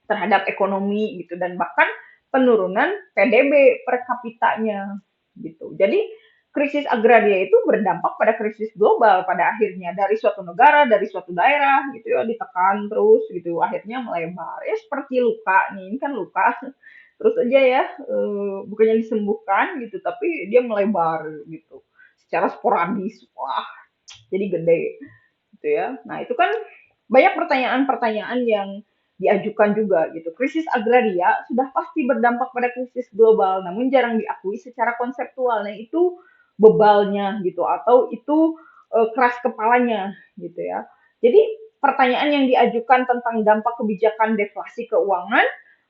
terhadap ekonomi gitu, dan bahkan penurunan PDB per kapitanya gitu. Jadi krisis agraria itu berdampak pada krisis global pada akhirnya, dari suatu negara, dari suatu daerah gitu ya, ditekan terus gitu, akhirnya melebar. Ya seperti luka nih, ini kan luka terus aja ya, bukannya disembuhkan gitu, tapi dia melebar gitu secara sporadis. Wah, jadi gede gitu ya. Nah, itu kan banyak pertanyaan-pertanyaan yang diajukan juga gitu. Krisis agraria sudah pasti berdampak pada krisis global, namun jarang diakui secara konseptual. Nah, itu bebalnya gitu, atau itu keras kepalanya gitu ya. Jadi pertanyaan yang diajukan tentang dampak kebijakan deflasi keuangan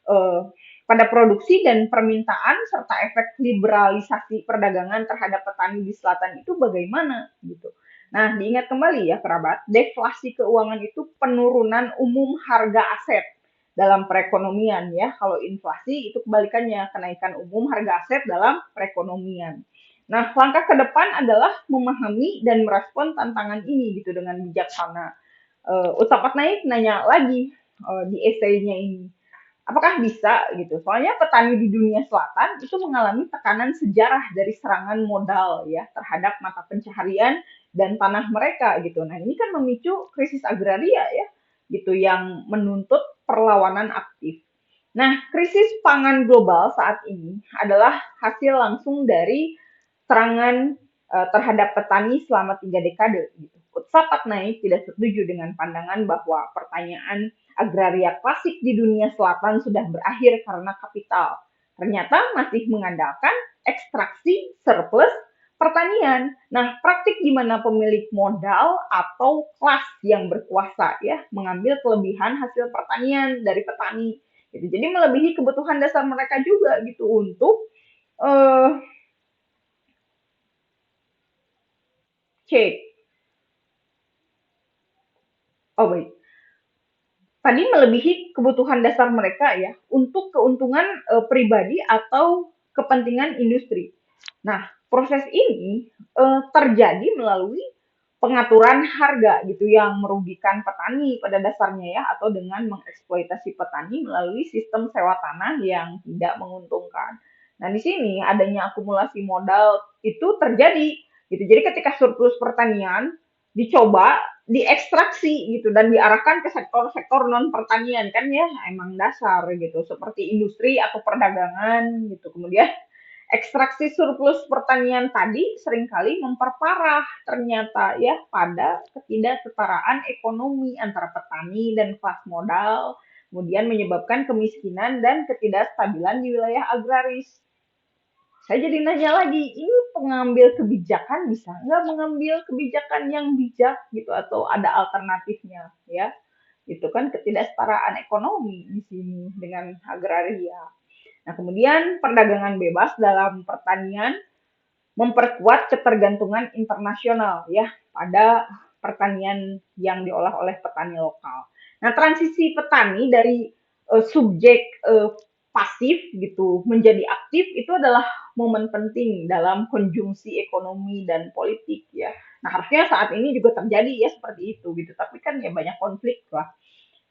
eh, pada produksi dan permintaan serta efek liberalisasi perdagangan terhadap petani di selatan itu bagaimana gitu. Nah, diingat kembali ya kerabat, deflasi keuangan itu penurunan umum harga aset dalam perekonomian ya. Kalau inflasi itu kebalikannya, kenaikan umum harga aset dalam perekonomian. Nah, langkah ke depan adalah memahami dan merespon tantangan ini gitu dengan bijaksana. Ucapat naik nanya lagi di esainya ini, apakah bisa gitu? Soalnya petani di dunia selatan itu mengalami tekanan sejarah dari serangan modal ya terhadap mata pencaharian dan tanah mereka gitu. Nah, ini kan memicu krisis agraria ya. gitu yang menuntut perlawanan aktif. Nah, krisis pangan global saat ini adalah hasil langsung dari serangan terhadap petani selama 3 dekade. Gitu. Patnaik tidak setuju dengan pandangan bahwa pertanyaan agraria klasik di dunia selatan sudah berakhir karena kapital. Ternyata masih mengandalkan ekstraksi surplus pertanian. Nah, praktik di mana pemilik modal atau kelas yang berkuasa ya mengambil kelebihan hasil pertanian dari petani. Gitu. Jadi melebihi kebutuhan dasar mereka juga gitu untuk uh, cek. Oh baik. Tadi melebihi kebutuhan dasar mereka ya untuk keuntungan pribadi atau kepentingan industri. Nah, proses ini terjadi melalui pengaturan harga gitu yang merugikan petani pada dasarnya ya atau dengan mengeksploitasi petani melalui sistem sewa tanah yang tidak menguntungkan. Nah, di sini adanya akumulasi modal itu terjadi gitu. Jadi ketika surplus pertanian dicoba diekstraksi gitu dan diarahkan ke sektor-sektor non pertanian kan ya emang dasar gitu seperti industri atau perdagangan gitu. Kemudian ekstraksi surplus pertanian tadi seringkali memperparah ternyata ya pada ketidaksetaraan ekonomi antara petani dan kelas modal, kemudian menyebabkan kemiskinan dan ketidakstabilan di wilayah agraris. Saya jadi nanya lagi, ini pengambil kebijakan bisa nggak mengambil kebijakan yang bijak gitu atau ada alternatifnya ya? Itu kan ketidaksetaraan ekonomi di sini dengan agraria. Nah, kemudian perdagangan bebas dalam pertanian memperkuat ketergantungan internasional ya pada pertanian yang diolah oleh petani lokal. Nah, transisi petani dari subjek pasif gitu menjadi aktif itu adalah momen penting dalam konjungsi ekonomi dan politik ya. Nah, harusnya saat ini juga terjadi ya seperti itu gitu, tapi kan ya banyak konflik lah.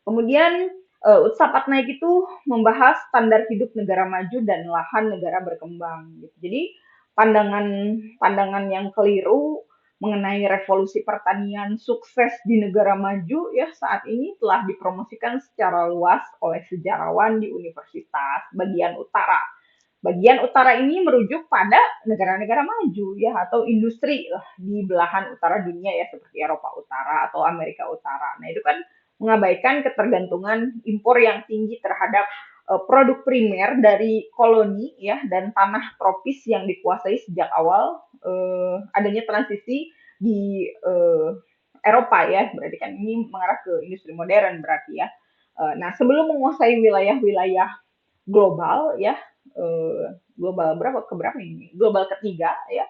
Kemudian Utsa Patnaik itu membahas standar hidup negara maju dan lahan negara berkembang. Gitu. Jadi pandangan yang keliru mengenai revolusi pertanian sukses di negara maju ya saat ini telah dipromosikan secara luas oleh sejarawan di universitas bagian utara. Bagian utara ini merujuk pada negara-negara maju ya atau industri lah di belahan utara dunia ya seperti Eropa Utara atau Amerika Utara. Nah, itu kan mengabaikan ketergantungan impor yang tinggi terhadap produk primer dari koloni ya dan tanah tropis yang dikuasai sejak awal adanya transisi di Eropa ya. Berarti kan ini mengarah ke industri modern berarti ya. Nah, sebelum menguasai wilayah-wilayah global ya global berapa ini global ketiga ya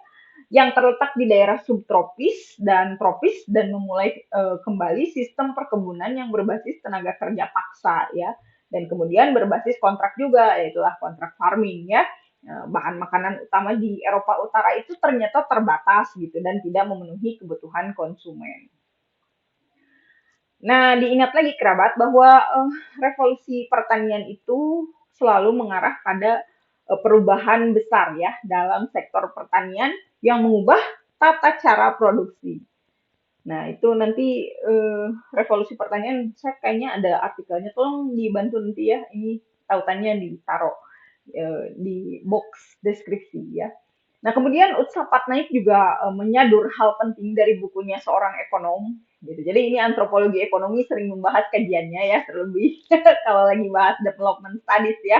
yang terletak di daerah subtropis dan tropis dan memulai kembali sistem perkebunan yang berbasis tenaga kerja paksa ya dan kemudian berbasis kontrak juga yaitulah kontrak farming ya. Bahan makanan utama di Eropa Utara itu ternyata terbatas gitu dan tidak memenuhi kebutuhan konsumen. Nah, diingat lagi kerabat bahwa revolusi pertanian itu selalu mengarah pada perubahan besar ya dalam sektor pertanian yang mengubah tata cara produksi. Nah, itu nanti revolusi pertanian saya kayaknya ada artikelnya, tolong dibantu nanti ya, ini tautannya ditaruh di box deskripsi ya. Nah, kemudian Utsa Patnaik juga menyadur hal penting dari bukunya seorang ekonom. Gitu. Jadi ini antropologi ekonomi sering membahas kajiannya ya, terlebih kalau lagi bahas development studies ya.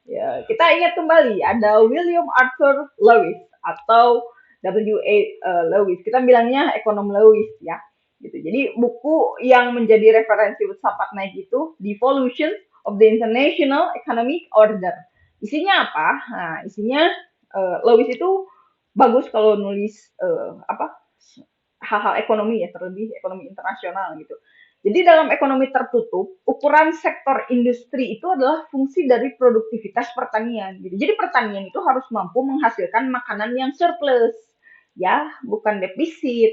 Ya, kita ingat kembali ada William Arthur Lewis atau W.A. Lewis. Kita bilangnya ekonom Lewis ya. Gitu. Jadi buku yang menjadi referensi Utsa Patnaik itu Devolution of the International Economic Order. Isinya apa? Nah, isinya Lewis itu bagus kalau nulis apa hal-hal ekonomi ya terlebih ekonomi internasional gitu. Jadi dalam ekonomi tertutup, ukuran sektor industri itu adalah fungsi dari produktivitas pertanian. Gitu. Jadi pertanian itu harus mampu menghasilkan makanan yang surplus, ya, bukan defisit,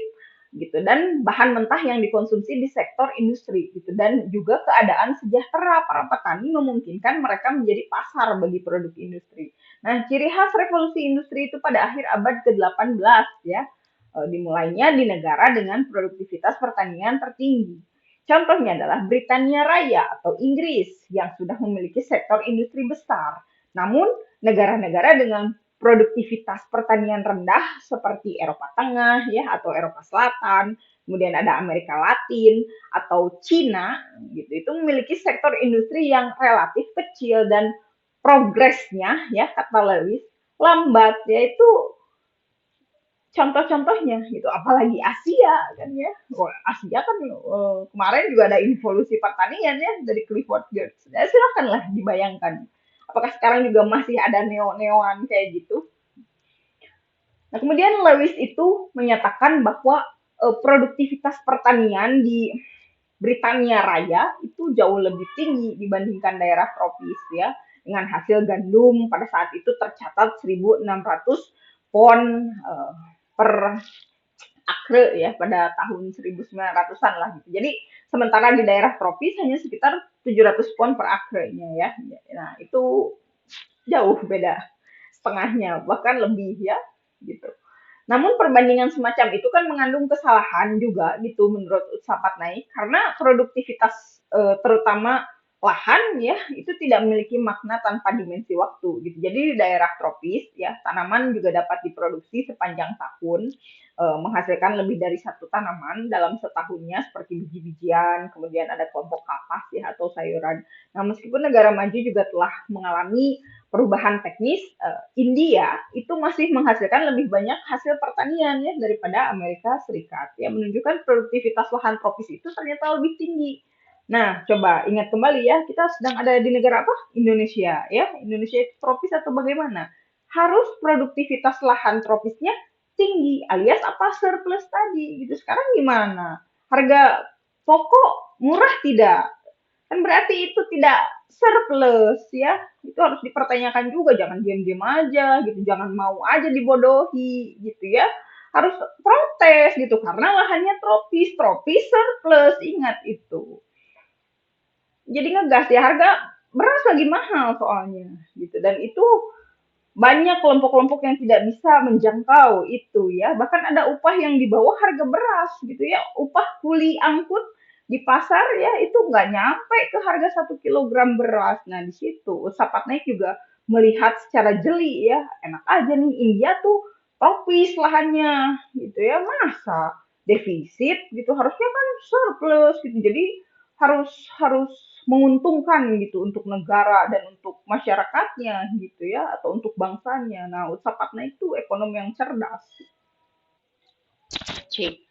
gitu. Dan bahan mentah yang dikonsumsi di sektor industri, gitu. Dan juga keadaan sejahtera para petani memungkinkan mereka menjadi pasar bagi produk industri. Nah, ciri khas revolusi industri itu pada akhir abad ke-18 ya, dimulainya di negara dengan produktivitas pertanian tertinggi. Contohnya adalah Britania Raya atau Inggris yang sudah memiliki sektor industri besar. Namun, negara-negara dengan produktivitas pertanian rendah seperti Eropa Tengah ya atau Eropa Selatan, kemudian ada Amerika Latin atau Cina gitu itu memiliki sektor industri yang relatif kecil dan progresnya ya kata Lewis lambat yaitu contoh-contohnya gitu apalagi Asia kan ya. Wah, Asia kan kemarin juga ada involusi pertanian ya dari Clifford Geertz ya, silakanlah dibayangkan apakah sekarang juga masih ada neo-neoan kayak gitu. Nah kemudian Lewis itu menyatakan bahwa produktivitas pertanian di Britania Raya itu jauh lebih tinggi dibandingkan daerah tropis ya dengan hasil gandum pada saat itu tercatat 1.600 pon per akre ya pada tahun 1900-an lah gitu. Jadi sementara di daerah tropis hanya sekitar 700 pon per akrenya ya. Nah, itu jauh beda setengahnya bahkan lebih ya gitu. Namun perbandingan semacam itu kan mengandung kesalahan juga gitu menurut Utsapat Naik karena produktivitas terutama lahan ya itu tidak memiliki makna tanpa dimensi waktu gitu. Jadi di daerah tropis ya tanaman juga dapat diproduksi sepanjang tahun menghasilkan lebih dari satu tanaman dalam setahunnya seperti biji-bijian, kemudian ada kelompok kapas ya atau sayuran. Nah, meskipun negara maju juga telah mengalami perubahan teknis, India itu masih menghasilkan lebih banyak hasil pertanian ya daripada Amerika Serikat. Ya menunjukkan produktivitas lahan tropis itu ternyata lebih tinggi. Nah, coba ingat kembali ya, kita sedang ada di negara apa? Indonesia ya. Indonesia itu tropis atau bagaimana? Harus produktivitas lahan tropisnya tinggi alias apa surplus tadi gitu. Sekarang gimana? Harga pokok murah tidak? Kan berarti itu tidak surplus ya. Itu harus dipertanyakan juga, jangan diam-diam aja gitu, jangan mau aja dibodohi gitu ya. Harus protes gitu karena lahannya tropis, tropis surplus, ingat itu. Jadi ngegas ya harga beras lagi mahal soalnya gitu dan itu banyak kelompok-kelompok yang tidak bisa menjangkau itu ya. Bahkan ada upah yang di bawah harga beras gitu ya. Upah kuli angkut di pasar ya itu nggak nyampe ke harga 1 kilogram beras. Nah di situ Sapat Naik juga melihat secara jeli ya. Enak aja nih India tuh tropis lahannya gitu ya. Masa defisit gitu harusnya kan surplus gitu. Jadi harus harus menguntungkan gitu untuk negara dan untuk masyarakatnya gitu ya atau untuk bangsanya. Nah, Utsapadna itu ekonom yang cerdas. Cik.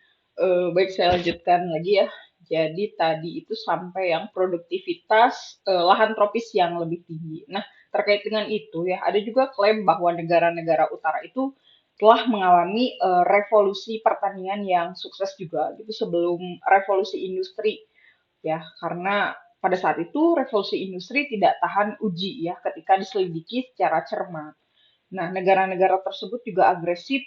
Baik saya lanjutkan lagi ya. Jadi tadi itu sampai yang produktivitas lahan tropis yang lebih tinggi. Nah, terkait dengan itu ya, ada juga klaim bahwa negara-negara utara itu telah mengalami revolusi pertanian yang sukses juga gitu sebelum revolusi industri ya karena pada saat itu revolusi industri tidak tahan uji ya ketika diselidiki secara cermat. Nah, negara-negara tersebut juga agresif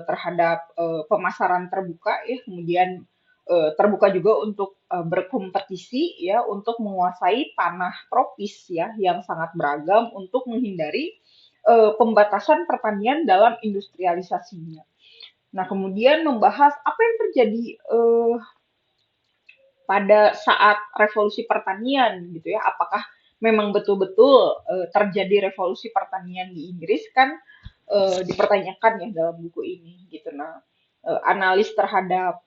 terhadap pemasaran terbuka ya, kemudian terbuka juga untuk berkompetisi ya untuk menguasai tanah tropis ya yang sangat beragam untuk menghindari pembatasan pertanian dalam industrialisasinya. Nah, kemudian membahas apa yang terjadi pada saat revolusi pertanian gitu ya. Apakah memang betul-betul terjadi revolusi pertanian di Inggris kan dipertanyakan ya dalam buku ini gitu. Nah, analis terhadap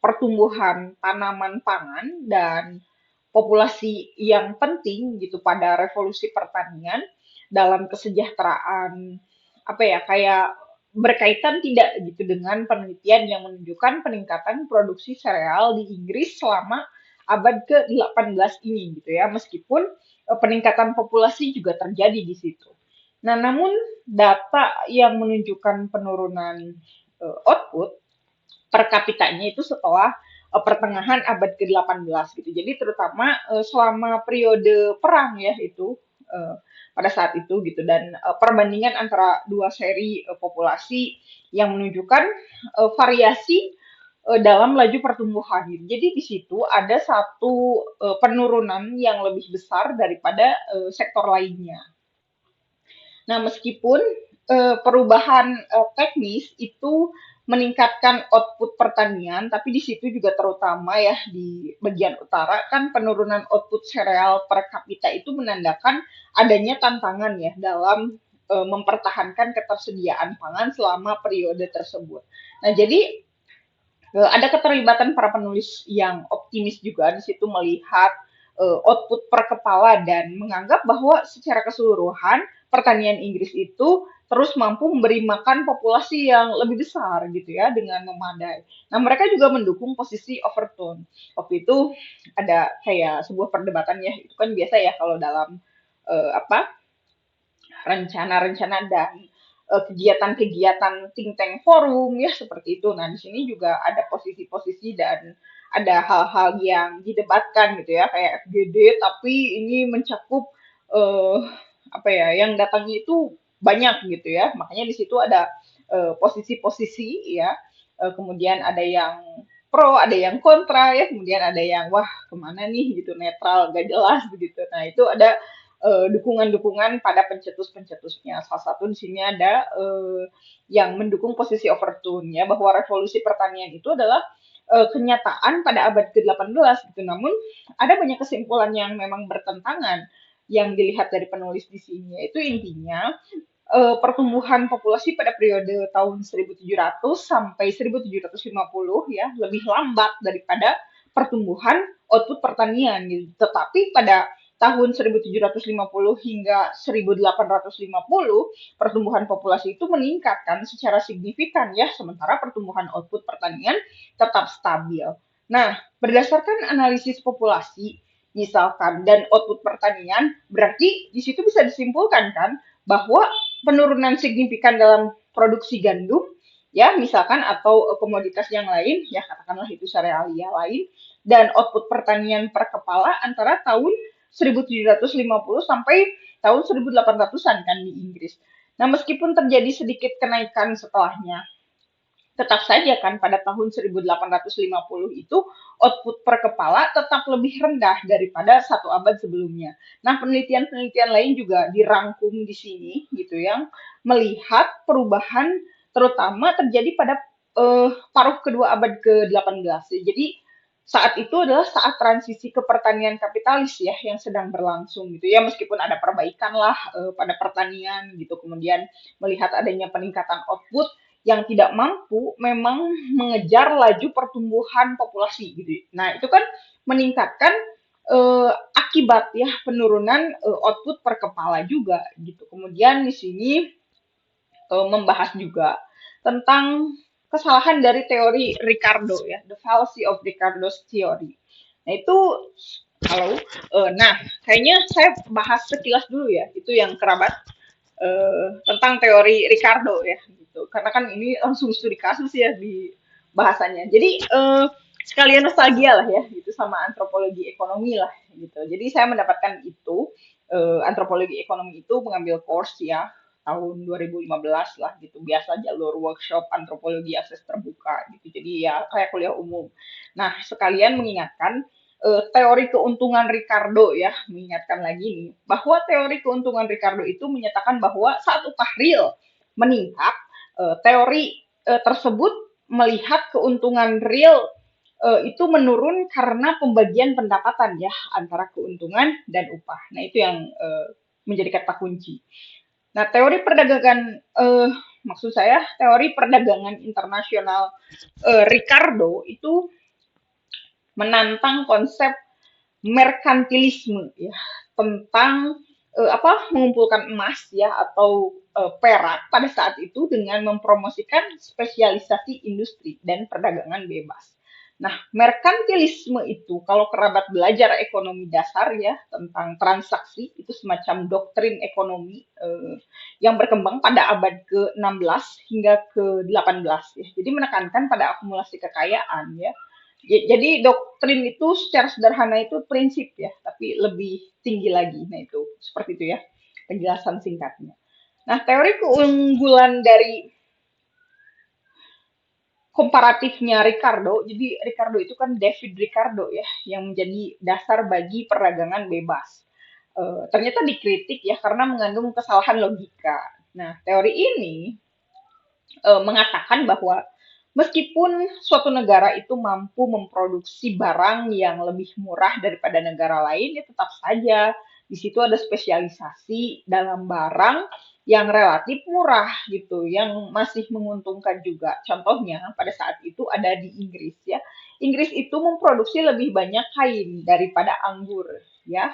pertumbuhan tanaman pangan dan populasi yang penting gitu pada revolusi pertanian dalam kesejahteraan apa ya kayak berkaitan tidak gitu dengan penelitian yang menunjukkan peningkatan produksi sereal di Inggris selama abad ke-18 ini gitu ya meskipun peningkatan populasi juga terjadi di situ. Nah, namun data yang menunjukkan penurunan output per kapitanya itu setelah pertengahan abad ke-18 gitu. Jadi terutama selama periode perang ya itu pada saat itu gitu dan perbandingan antara dua seri populasi yang menunjukkan variasi dalam laju pertumbuhan. Gitu. Jadi di situ ada satu penurunan yang lebih besar daripada sektor lainnya. Nah, meskipun perubahan teknis itu meningkatkan output pertanian, tapi di situ juga terutama ya di bagian utara kan penurunan output sereal per kapita itu menandakan adanya tantangan ya dalam mempertahankan ketersediaan pangan selama periode tersebut. Nah, jadi ada keterlibatan para penulis yang optimis juga di situ melihat output per kepala dan menganggap bahwa secara keseluruhan pertanian Inggris itu terus mampu memberi makan populasi yang lebih besar gitu ya dengan memadai. Nah, mereka juga mendukung posisi Overton. Waktu itu ada kayak sebuah perdebatan ya, itu kan biasa ya kalau dalam apa rencana-rencana dan kegiatan-kegiatan think tank forum ya seperti itu. Nah, di sini juga ada posisi-posisi dan ada hal-hal yang didebatkan gitu ya kayak FGD tapi ini mencakup eh, apa ya yang datangnya itu banyak gitu ya. Makanya di situ ada posisi-posisi ya. Kemudian ada yang pro, ada yang kontra ya, kemudian ada yang wah kemana nih gitu netral, gak jelas begitu. Nah itu ada dukungan-dukungan pada pencetus-pencetusnya. Salah satu di sini ada yang mendukung posisi Overton ya bahwa revolusi pertanian itu adalah kenyataan pada abad ke-18 gitu. Namun ada banyak kesimpulan yang memang bertentangan yang dilihat dari penulis di sini. Itu intinya pertumbuhan populasi pada periode tahun 1700 sampai 1750 ya lebih lambat daripada pertumbuhan output pertanian gitu. Tetapi pada tahun 1750 hingga 1850 pertumbuhan populasi itu meningkatkan secara signifikan ya sementara pertumbuhan output pertanian tetap stabil. Nah, berdasarkan analisis populasi misalkan dan output pertanian berarti di situ bisa disimpulkan kan bahwa penurunan signifikan dalam produksi gandum ya misalkan atau komoditas yang lain ya katakanlah itu serealia lain dan output pertanian per kepala antara tahun 1750 sampai tahun 1800-an kan di Inggris. Nah, meskipun terjadi sedikit kenaikan setelahnya, tetap saja kan pada tahun 1850 itu output per kepala tetap lebih rendah daripada satu abad sebelumnya. Nah, penelitian-penelitian lain juga dirangkum di sini gitu yang melihat perubahan terutama terjadi pada paruh kedua abad ke-18. Jadi saat itu adalah saat transisi ke pertanian kapitalis ya yang sedang berlangsung gitu ya meskipun ada perbaikan lah pada pertanian gitu kemudian melihat adanya peningkatan output yang tidak mampu memang mengejar laju pertumbuhan populasi gitu. Nah, itu kan meningkatkan akibat ya penurunan output per kepala juga gitu. Kemudian di sini membahas juga tentang kesalahan dari teori Ricardo ya, the fallacy of Ricardo's theory. Nah, itu kalau nah kayaknya saya bahas sekilas dulu ya, itu yang kerabat tentang teori Ricardo ya gitu. Karena kan ini langsung studi kasus ya di bahasanya. Jadi sekalian nostalgia lah ya gitu sama antropologi ekonomi lah gitu. Jadi saya mendapatkan itu antropologi ekonomi itu mengambil course ya tahun 2015 lah gitu biasa jalur workshop antropologi akses terbuka gitu jadi ya kayak kuliah umum. Nah sekalian mengingatkan teori keuntungan Ricardo ya mengingatkan lagi nih bahwa teori keuntungan Ricardo itu menyatakan bahwa saat upah real meningkat teori tersebut melihat keuntungan real itu menurun karena pembagian pendapatan ya antara keuntungan dan upah. Nah itu yang menjadi kata kunci. Nah teori perdagangan maksud saya teori perdagangan internasional Ricardo itu menantang konsep merkantilisme ya tentang apa mengumpulkan emas ya atau perak pada saat itu dengan mempromosikan spesialisasi industri dan perdagangan bebas. Nah, merkantilisme itu kalau kerabat belajar ekonomi dasar ya tentang transaksi itu semacam doktrin ekonomi yang berkembang pada abad ke-16 hingga ke-18 ya. Jadi menekankan pada akumulasi kekayaan ya jadi doktrin itu secara sederhana itu prinsip ya, tapi lebih tinggi lagi. Nah itu seperti itu ya penjelasan singkatnya. Nah teori keunggulan dari komparatifnya Ricardo, jadi Ricardo itu kan David Ricardo ya, yang menjadi dasar bagi perdagangan bebas. Ternyata dikritik ya karena mengandung kesalahan logika. Nah teori ini mengatakan bahwa Meskipun suatu negara itu mampu memproduksi barang yang lebih murah daripada negara lain, ya tetap saja di situ ada spesialisasi dalam barang yang relatif murah gitu, yang masih menguntungkan juga. Contohnya pada saat itu ada di Inggris ya. Inggris itu memproduksi lebih banyak kain daripada anggur ya,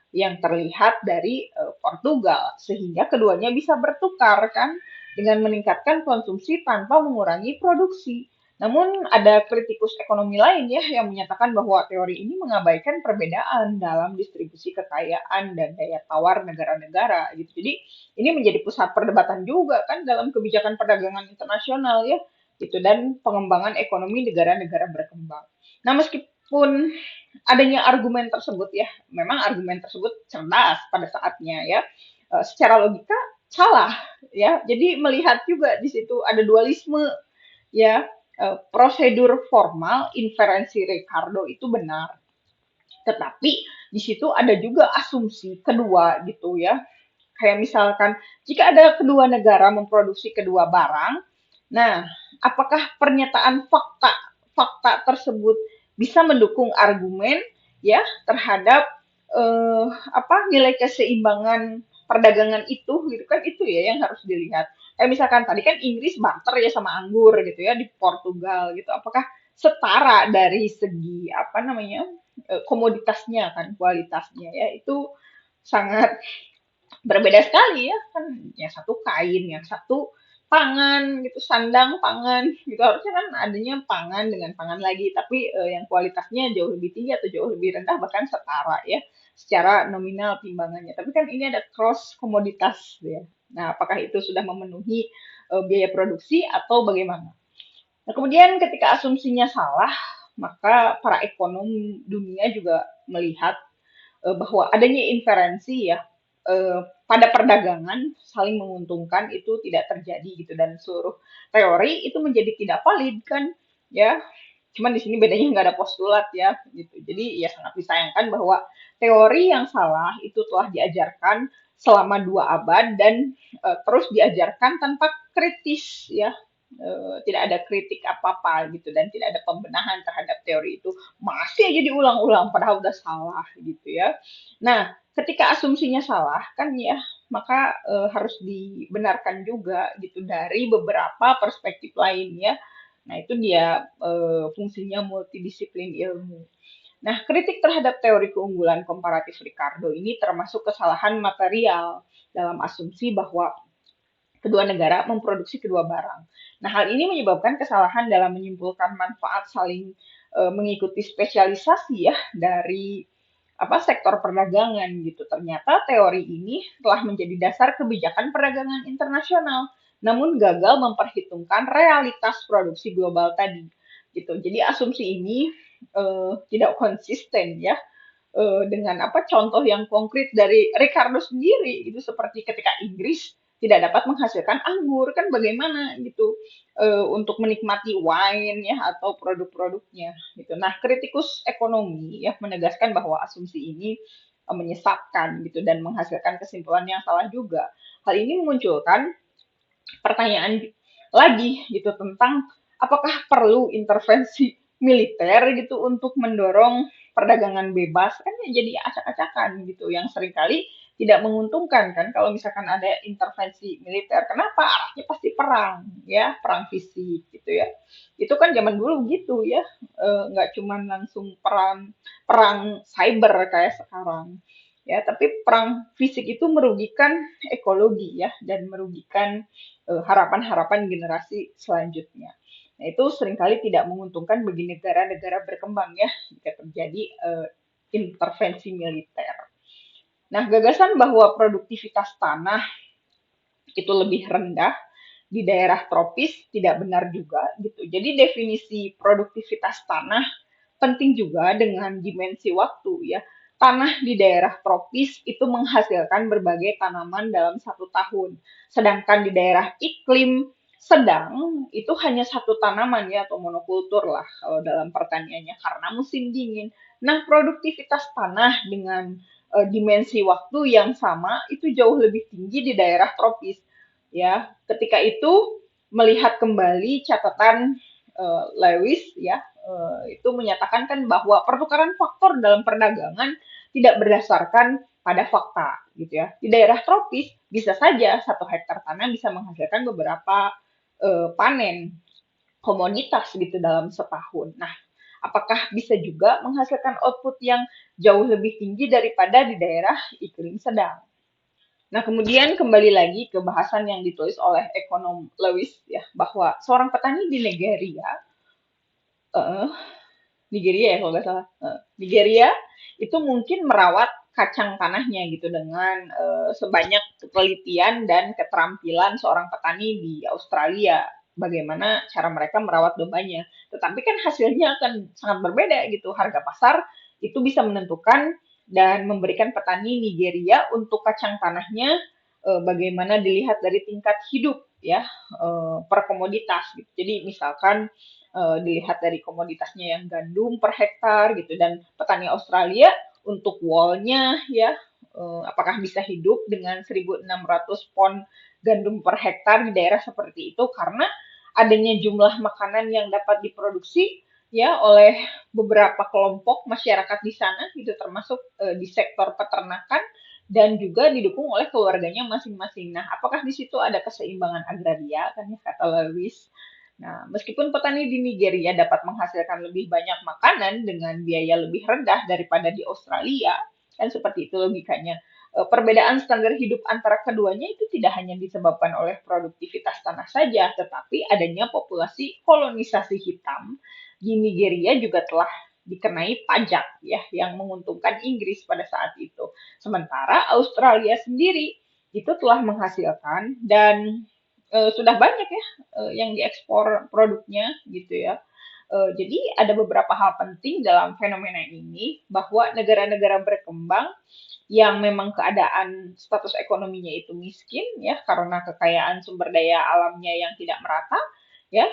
yang terlihat dari Portugal, sehingga keduanya bisa bertukar kan dengan meningkatkan konsumsi tanpa mengurangi produksi. Namun ada kritikus ekonomi lain ya yang menyatakan bahwa teori ini mengabaikan perbedaan dalam distribusi kekayaan dan daya tawar negara-negara gitu. Jadi ini menjadi pusat perdebatan juga kan dalam kebijakan perdagangan internasional ya gitu, dan pengembangan ekonomi negara-negara berkembang. Nah, meskipun adanya argumen tersebut ya, memang argumen tersebut cerdas pada saatnya ya. Secara logika salah ya. Jadi melihat juga di situ ada dualisme ya. Prosedur formal inferensi Ricardo itu benar, tetapi di situ ada juga asumsi kedua gitu ya. Kayak misalkan jika ada kedua negara memproduksi kedua barang, nah apakah pernyataan fakta tersebut bisa mendukung argumen ya terhadap nilai keseimbangan perdagangan itu gitu kan, itu ya yang harus dilihat. Kayak misalkan tadi kan Inggris barter ya sama anggur gitu ya di Portugal gitu. Apakah setara dari segi apa namanya komoditasnya kan, kualitasnya ya, itu sangat berbeda sekali ya kan, yang satu kain, yang satu pangan gitu, sandang pangan gitu, harusnya kan adanya pangan dengan pangan lagi, tapi yang kualitasnya jauh lebih tinggi atau jauh lebih rendah bahkan setara ya secara nominal timbangannya, tapi kan ini ada cross komoditas ya. Nah, apakah itu sudah memenuhi biaya produksi atau bagaimana? Nah, kemudian ketika asumsinya salah, maka para ekonom dunia juga melihat bahwa adanya inferensi ya pada perdagangan saling menguntungkan itu tidak terjadi gitu, dan seluruh teori itu menjadi tidak valid kan ya. Cuman di sini bedanya nggak ada postulat ya gitu. Jadi ya sangat disayangkan bahwa teori yang salah itu telah diajarkan selama 2 abad dan terus diajarkan tanpa kritis ya. Tidak ada kritik apa-apa gitu, dan tidak ada pembenahan terhadap teori itu, masih aja diulang-ulang padahal udah salah gitu ya. Nah, ketika asumsinya salah kan ya, maka harus dibenarkan juga gitu dari beberapa perspektif lain ya. Nah, itu dia fungsinya multidisiplin ilmu. Nah, kritik terhadap teori keunggulan komparatif Ricardo ini termasuk kesalahan material dalam asumsi bahwa kedua negara memproduksi kedua barang. Nah, hal ini menyebabkan kesalahan dalam menyimpulkan manfaat saling mengikuti spesialisasi ya dari sektor perdagangan gitu. Ternyata teori ini telah menjadi dasar kebijakan perdagangan internasional, namun gagal memperhitungkan realitas produksi global tadi. Gitu. Jadi asumsi ini tidak konsisten ya dengan contoh yang konkret dari Ricardo sendiri itu, seperti ketika Inggris tidak dapat menghasilkan anggur kan, bagaimana gitu untuk menikmati wine ya atau produk-produknya gitu. Nah, kritikus ekonomi ya menegaskan bahwa asumsi ini menyesatkan gitu dan menghasilkan kesimpulan yang salah juga. Hal ini memunculkan pertanyaan lagi gitu tentang apakah perlu intervensi militer gitu untuk mendorong perdagangan bebas, kan ya jadi acak-acakan gitu yang seringkali tidak menguntungkan kan kalau misalkan ada intervensi militer. Kenapa? Arahnya pasti perang ya, perang fisik gitu ya. Itu kan zaman dulu gitu ya, nggak cuma langsung perang perang cyber kayak sekarang ya, tapi perang fisik itu merugikan ekologi ya dan merugikan harapan-harapan generasi selanjutnya. Nah, itu seringkali tidak menguntungkan bagi negara-negara berkembang ya jika terjadi intervensi militer. Nah, gagasan bahwa produktivitas tanah itu lebih rendah di daerah tropis tidak benar juga gitu. Jadi definisi produktivitas tanah penting juga dengan dimensi waktu ya. Tanah di daerah tropis itu menghasilkan berbagai tanaman dalam 1 tahun. Sedangkan di daerah iklim sedang itu hanya satu tanaman ya, atau monokultur lah kalau dalam pertaniannya karena musim dingin. Nah, produktivitas tanah dengan dimensi waktu yang sama itu jauh lebih tinggi di daerah tropis. Ya, ketika itu melihat kembali catatan Lewis ya, itu menyatakan kan bahwa pertukaran faktor dalam perdagangan tidak berdasarkan pada fakta gitu ya. Di daerah tropis bisa saja 1 hektar tanah bisa menghasilkan beberapa panen komoditas gitu dalam setahun. Nah, apakah bisa juga menghasilkan output yang jauh lebih tinggi daripada di daerah iklim sedang? Nah, kemudian kembali lagi ke bahasan yang ditulis oleh ekonom Lewis ya, bahwa seorang petani di Nigeria, eh, Nigeria ya kalau nggak salah, Nigeria itu mungkin merawat kacang tanahnya gitu dengan sebanyak ketelitian dan keterampilan seorang petani di Australia. Bagaimana cara mereka merawat dombanya. Tetapi kan hasilnya akan sangat berbeda gitu. Harga pasar itu bisa menentukan dan memberikan petani Nigeria untuk kacang tanahnya bagaimana dilihat dari tingkat hidup ya per komoditas gitu. Jadi misalkan dilihat dari komoditasnya yang gandum per hektar gitu dan petani Australia untuk woolnya ya apakah bisa hidup dengan 1.600 pon gandum per hektar di daerah seperti itu karena adanya jumlah makanan yang dapat diproduksi ya oleh beberapa kelompok masyarakat di sana gitu termasuk di sektor peternakan dan juga didukung oleh keluarganya masing-masing. Nah, apakah di situ ada keseimbangan agraria kan ya kata Lewis. Nah, meskipun petani di Nigeria dapat menghasilkan lebih banyak makanan dengan biaya lebih rendah daripada di Australia, kan seperti itu logikanya. Perbedaan standar hidup antara keduanya itu tidak hanya disebabkan oleh produktivitas tanah saja, tetapi adanya populasi kolonisasi hitam di Nigeria juga telah dikenai pajak ya yang menguntungkan Inggris pada saat itu. Sementara Australia sendiri itu telah menghasilkan dan sudah banyak ya yang diekspor produknya gitu ya. Jadi ada beberapa hal penting dalam fenomena ini bahwa negara-negara berkembang yang memang keadaan status ekonominya itu miskin ya karena kekayaan sumber daya alamnya yang tidak merata ya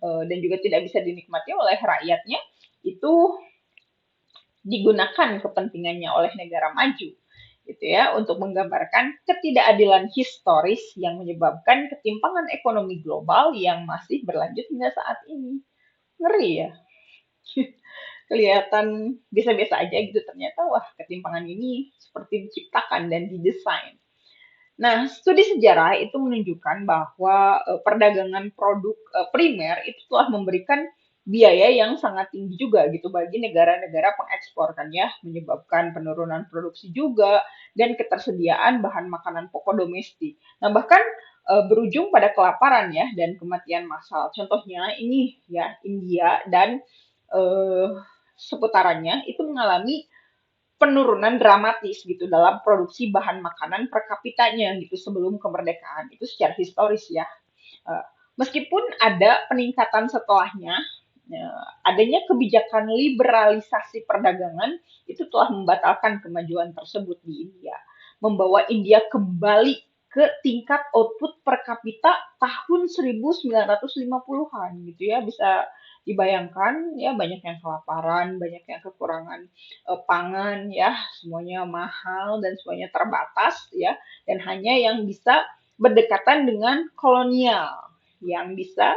dan juga tidak bisa dinikmati oleh rakyatnya itu digunakan kepentingannya oleh negara maju gitu ya untuk menggambarkan ketidakadilan historis yang menyebabkan ketimpangan ekonomi global yang masih berlanjut hingga saat ini. Ngeri ya. Kelihatan biasa-biasa aja gitu ternyata wah ketimpangan ini seperti diciptakan dan didesain. Nah, studi sejarah itu menunjukkan bahwa perdagangan produk primer itu telah memberikan biaya yang sangat tinggi juga gitu bagi negara-negara pengekspor kan ya, menyebabkan penurunan produksi juga dan ketersediaan bahan makanan pokok domestik. Nah, bahkan berujung pada kelaparan ya dan kematian massal. Contohnya ini ya India dan eh, seputarannya itu mengalami penurunan dramatis gitu dalam produksi bahan makanan per kapitanya gitu sebelum kemerdekaan itu secara historis ya. Eh, Meskipun ada peningkatan setelahnya, adanya kebijakan liberalisasi perdagangan itu telah membatalkan kemajuan tersebut di India, membawa India kembali ke tingkat output per kapita tahun 1950-an gitu ya bisa dibayangkan ya banyak yang kelaparan, banyak yang kekurangan pangan ya, semuanya mahal dan semuanya terbatas ya dan hanya yang bisa berdekatan dengan kolonial yang bisa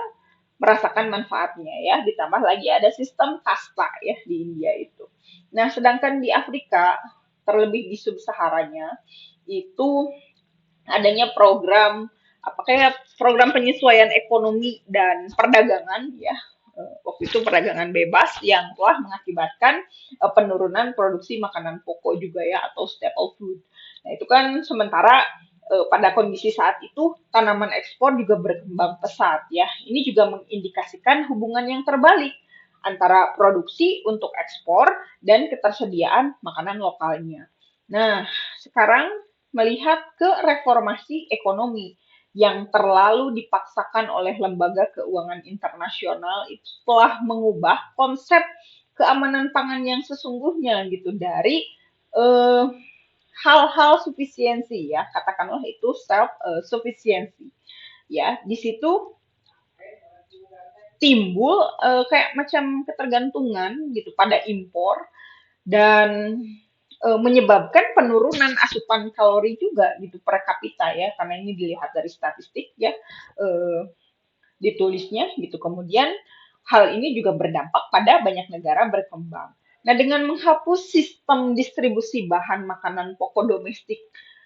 merasakan manfaatnya ya. Ditambah lagi ada sistem kasta ya di India itu. Nah, sedangkan di Afrika terlebih di sub-Saharanya itu adanya program apa kayak program penyesuaian ekonomi dan perdagangan ya waktu itu perdagangan bebas yang telah mengakibatkan penurunan produksi makanan pokok juga ya atau staple food. Nah itu kan sementara pada kondisi saat itu tanaman ekspor juga berkembang pesat ya. Ini juga mengindikasikan hubungan yang terbalik antara produksi untuk ekspor dan ketersediaan makanan lokalnya. Nah, sekarang melihat ke reformasi ekonomi yang terlalu dipaksakan oleh lembaga keuangan internasional itu telah mengubah konsep keamanan pangan yang sesungguhnya gitu dari eh, hal-hal sufisiensi ya katakanlah itu self sufficiency ya di situ timbul kayak macam ketergantungan gitu pada impor dan menyebabkan penurunan asupan kalori juga gitu per kapita ya karena ini dilihat dari statistik ya ditulisnya gitu kemudian hal ini juga berdampak pada banyak negara berkembang. Nah, dengan menghapus sistem distribusi bahan makanan pokok domestik,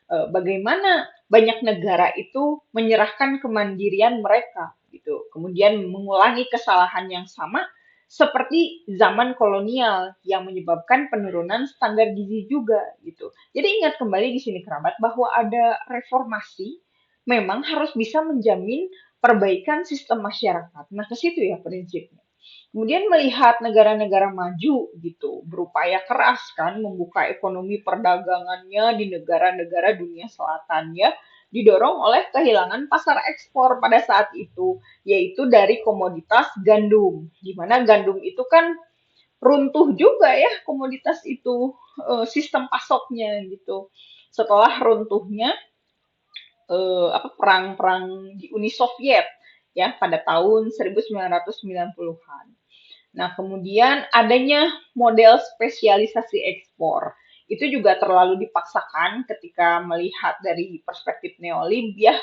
bagaimana banyak negara itu menyerahkan kemandirian mereka gitu. Kemudian mengulangi kesalahan yang sama seperti zaman kolonial yang menyebabkan penurunan standar gizi juga gitu. Jadi ingat kembali di sini kerabat bahwa ada reformasi memang harus bisa menjamin perbaikan sistem masyarakat. Nah, ke situ ya prinsipnya. Kemudian melihat negara-negara maju gitu, berupaya keras kan membuka ekonomi perdagangannya di negara-negara dunia selatan ya, didorong oleh kehilangan pasar ekspor pada saat itu, yaitu dari komoditas gandum. Di mana gandum itu kan runtuh juga ya komoditas itu, sistem pasoknya gitu. Setelah runtuhnya perang-perang di Uni Soviet ya pada tahun 1990-an. Nah, kemudian adanya model spesialisasi ekspor. Itu juga terlalu dipaksakan ketika melihat dari perspektif neolib ya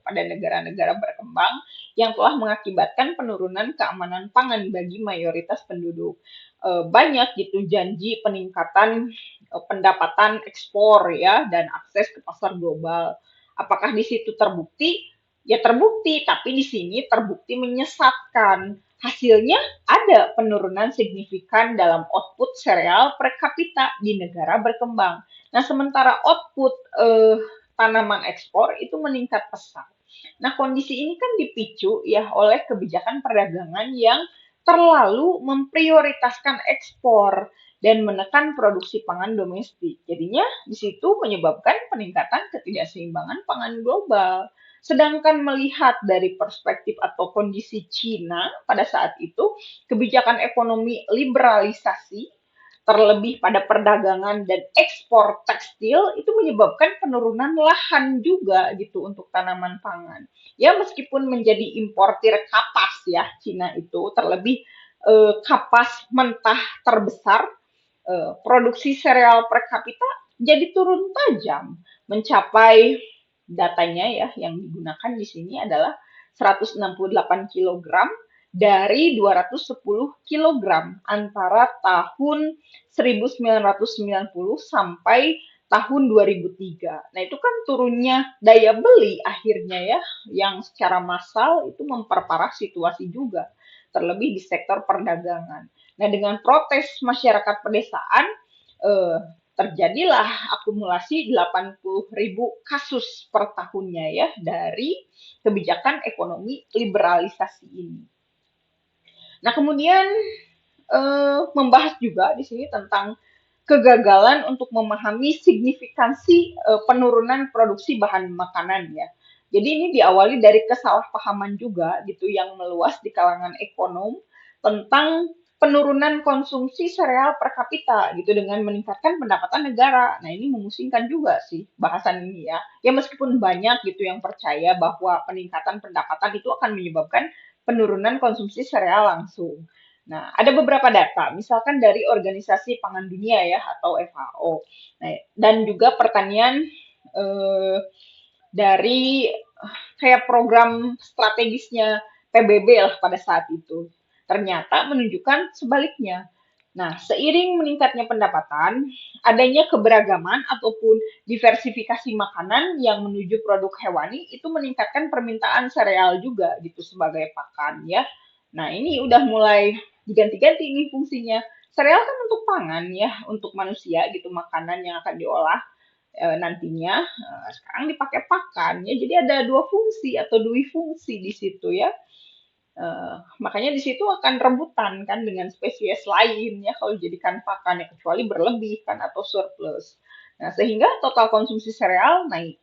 pada negara-negara berkembang yang telah mengakibatkan penurunan keamanan pangan bagi mayoritas penduduk. Banyak gitu janji peningkatan pendapatan ekspor ya dan akses ke pasar global. Apakah di situ terbukti? Ya terbukti, tapi di sini terbukti menyesatkan. Hasilnya ada penurunan signifikan dalam output sereal per kapita di negara berkembang. Nah, sementara output tanaman ekspor itu meningkat pesat. Nah, kondisi ini kan dipicu ya oleh kebijakan perdagangan yang terlalu memprioritaskan ekspor dan menekan produksi pangan domestik. Jadinya di situ menyebabkan peningkatan ketidakseimbangan pangan global. Sedangkan melihat dari perspektif atau kondisi Cina pada saat itu, kebijakan ekonomi liberalisasi terlebih pada perdagangan dan ekspor tekstil itu menyebabkan penurunan lahan juga gitu untuk tanaman pangan. Ya meskipun menjadi importir kapas ya Cina itu terlebih kapas mentah terbesar, produksi sereal per kapita jadi turun tajam mencapai datanya ya yang digunakan di sini adalah 168 kilogram dari 210 kilogram antara tahun 1990 sampai tahun 2003. Nah, itu kan turunnya daya beli akhirnya ya, yang secara massal itu memperparah situasi juga, terlebih di sektor perdagangan. Nah, dengan protes masyarakat pedesaan, eh, terjadilah akumulasi 80.000 kasus per tahunnya ya dari kebijakan ekonomi liberalisasi ini. Nah, kemudian membahas juga di sini tentang kegagalan untuk memahami signifikansi penurunan produksi bahan makanan ya. Jadi ini diawali dari kesalahpahaman juga gitu yang meluas di kalangan ekonom tentang penurunan konsumsi sereal per kapita gitu dengan meningkatkan pendapatan negara. Nah, ini memusingkan juga sih bahasan ini ya. Ya meskipun banyak gitu yang percaya bahwa peningkatan pendapatan itu akan menyebabkan penurunan konsumsi sereal langsung. Nah, ada beberapa data, misalkan dari Organisasi Pangan Dunia ya atau FAO. Nah, dan juga pertanian eh, dari kayak program strategisnya PBB lah pada saat itu. Ternyata menunjukkan sebaliknya. Nah, seiring meningkatnya pendapatan, adanya keberagaman ataupun diversifikasi makanan yang menuju produk hewani itu meningkatkan permintaan sereal juga gitu sebagai pakan ya. Nah, ini udah mulai diganti-ganti nih fungsinya. Sereal kan untuk pangan ya, untuk manusia gitu makanan yang akan diolah nantinya sekarang dipakai pakan ya. Jadi ada dua fungsi atau dui fungsi di situ ya. Makanya di situ akan rebutan kan dengan spesies lain ya kalau dijadikan pakan ya kecuali berlebih kan atau surplus. Nah, sehingga total konsumsi sereal naik.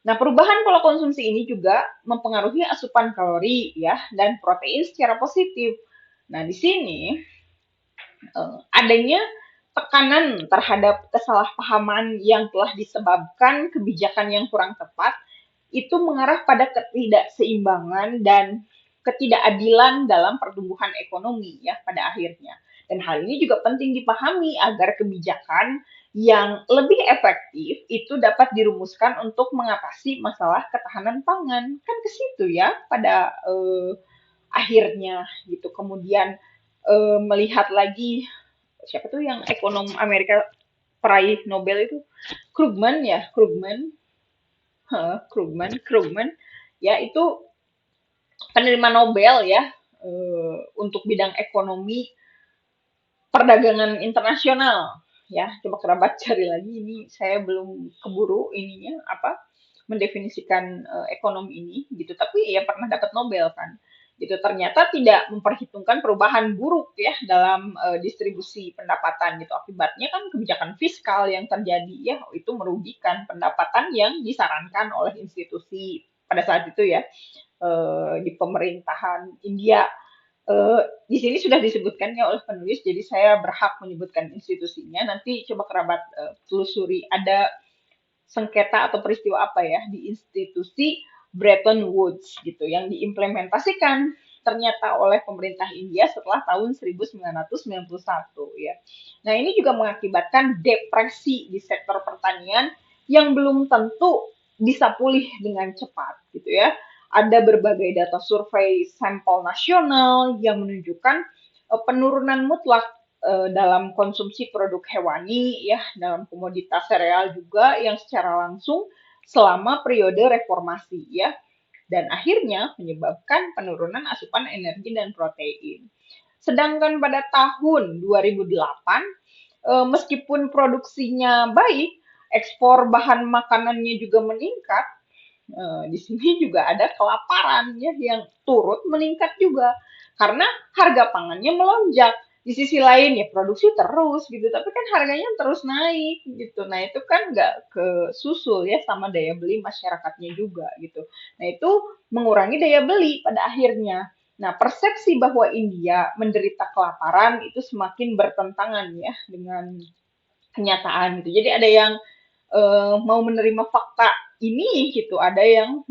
Nah, perubahan pola konsumsi ini juga mempengaruhi asupan kalori ya dan protein secara positif. Nah, di sini adanya tekanan terhadap kesalahpahaman yang telah disebabkan kebijakan yang kurang tepat itu mengarah pada ketidakseimbangan dan ketidakadilan dalam pertumbuhan ekonomi ya pada akhirnya. Dan hal ini juga penting dipahami agar kebijakan yang lebih efektif itu dapat dirumuskan untuk mengatasi masalah ketahanan pangan. Kan ke situ ya pada akhirnya gitu. Kemudian melihat lagi siapa tuh yang ekonom Amerika peraih Nobel itu, Krugman ya, Krugman ya, itu penerima Nobel ya, untuk bidang ekonomi perdagangan internasional ya. Coba kerabat cari lagi, ini saya belum keburu ininya apa, mendefinisikan ekonomi ini gitu, tapi ya pernah dapat Nobel kan gitu. Ternyata tidak memperhitungkan perubahan buruk ya dalam distribusi pendapatan gitu. Akibatnya kan kebijakan fiskal yang terjadi ya, itu merugikan pendapatan yang disarankan oleh institusi pada saat itu ya, di pemerintahan India. Di sini sudah disebutkannya oleh penulis, jadi saya berhak menyebutkan institusinya. Nanti coba kerabat telusuri ada sengketa atau peristiwa apa ya di institusi Bretton Woods gitu yang diimplementasikan ternyata oleh pemerintah India setelah tahun 1991 ya. Nah, ini juga mengakibatkan depresi di sektor pertanian yang belum tentu bisa pulih dengan cepat gitu ya. Ada berbagai data survei sampel nasional yang menunjukkan penurunan mutlak dalam konsumsi produk hewani ya, dalam komoditas sereal juga yang secara langsung selama periode reformasi ya, dan akhirnya menyebabkan penurunan asupan energi dan protein. Sedangkan pada tahun 2008, meskipun produksinya baik, ekspor bahan makanannya juga meningkat. Di sini juga ada kelaparan ya yang turut meningkat juga karena harga pangannya melonjak. Di sisi lain ya produksi terus gitu, tapi kan harganya terus naik gitu. Nah itu kan nggak ke susul ya sama daya beli masyarakatnya juga gitu. Nah itu mengurangi daya beli pada akhirnya. Nah persepsi bahwa India menderita kelaparan itu semakin bertentangan ya dengan kenyataan gitu. Jadi ada yang mau menerima fakta ini gitu, ada yang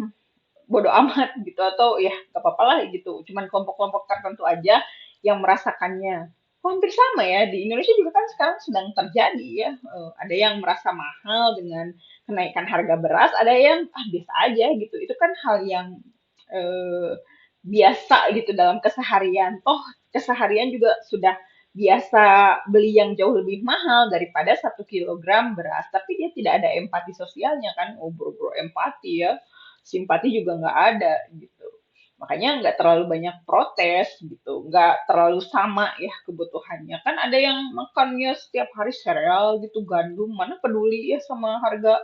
bodoh amat gitu, atau ya gak apa-apa lah gitu, cuman kelompok-kelompok tertentu aja yang merasakannya. Hampir sama ya, di Indonesia juga kan sekarang sedang terjadi ya. Ada yang merasa mahal dengan kenaikan harga beras, ada yang biasa aja gitu. Itu kan hal yang eh, biasa gitu dalam keseharian. Toh keseharian juga sudah biasa beli yang jauh lebih mahal daripada 1 kilogram beras, tapi dia tidak ada empati sosialnya kan, oh bro-bro empati ya, simpati juga nggak ada gitu. Makanya nggak terlalu banyak protes gitu, nggak terlalu sama ya kebutuhannya. Kan ada yang makannya setiap hari sereal gitu, gandum, mana peduli ya sama harga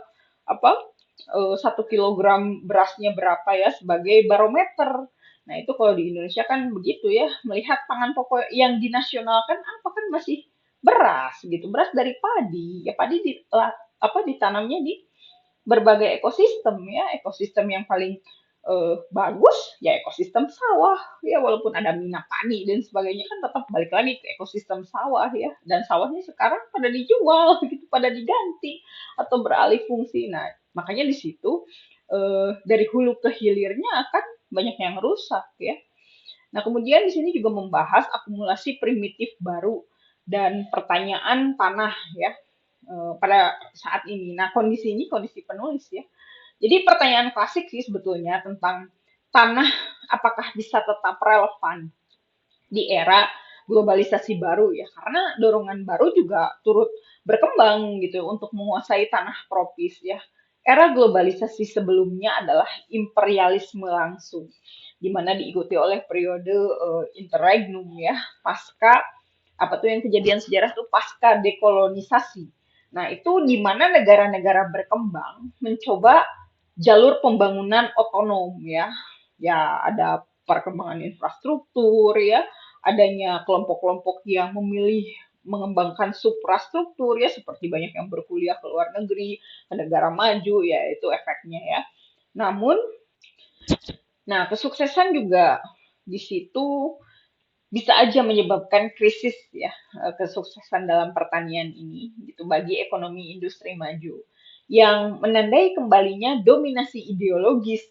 apa 1 kilogram berasnya berapa ya sebagai barometer. Nah itu kalau di Indonesia kan begitu ya, melihat pangan pokok yang dinasionalkan apa kan masih beras gitu, beras dari padi, ya padi apa ditanamnya di berbagai ekosistem ya, ekosistem yang paling bagus ya ekosistem sawah ya, walaupun ada minyak pani dan sebagainya kan tetap balik lagi ke ekosistem sawah ya, dan sawahnya sekarang pada dijual gitu, pada diganti atau beralih fungsi. Nah makanya di situ dari hulu ke hilirnya akan banyak yang rusak ya. Nah kemudian di sini juga membahas akumulasi primitif baru dan pertanyaan tanah ya, pada saat ini. Nah, kondisi ini kondisi penulis ya. Jadi pertanyaan klasik sih sebetulnya tentang tanah apakah bisa tetap relevan di era globalisasi baru ya. Karena dorongan baru juga turut berkembang gitu untuk menguasai tanah tropis ya. Era globalisasi sebelumnya adalah imperialisme langsung, di mana diikuti oleh periode interregnum ya, pasca apa tuh yang kejadian sejarah tuh pasca dekolonisasi. Nah, itu di mana negara-negara berkembang mencoba jalur pembangunan otonom ya. Ya, ada perkembangan infrastruktur ya, adanya kelompok-kelompok yang memilih mengembangkan suprastruktur ya, seperti banyak yang berkuliah ke luar negeri, ke negara maju ya, itu efeknya ya. Namun, nah kesuksesan juga di situ bisa aja menyebabkan krisis ya, kesuksesan dalam pertanian ini gitu bagi ekonomi industri maju yang menandai kembalinya dominasi ideologis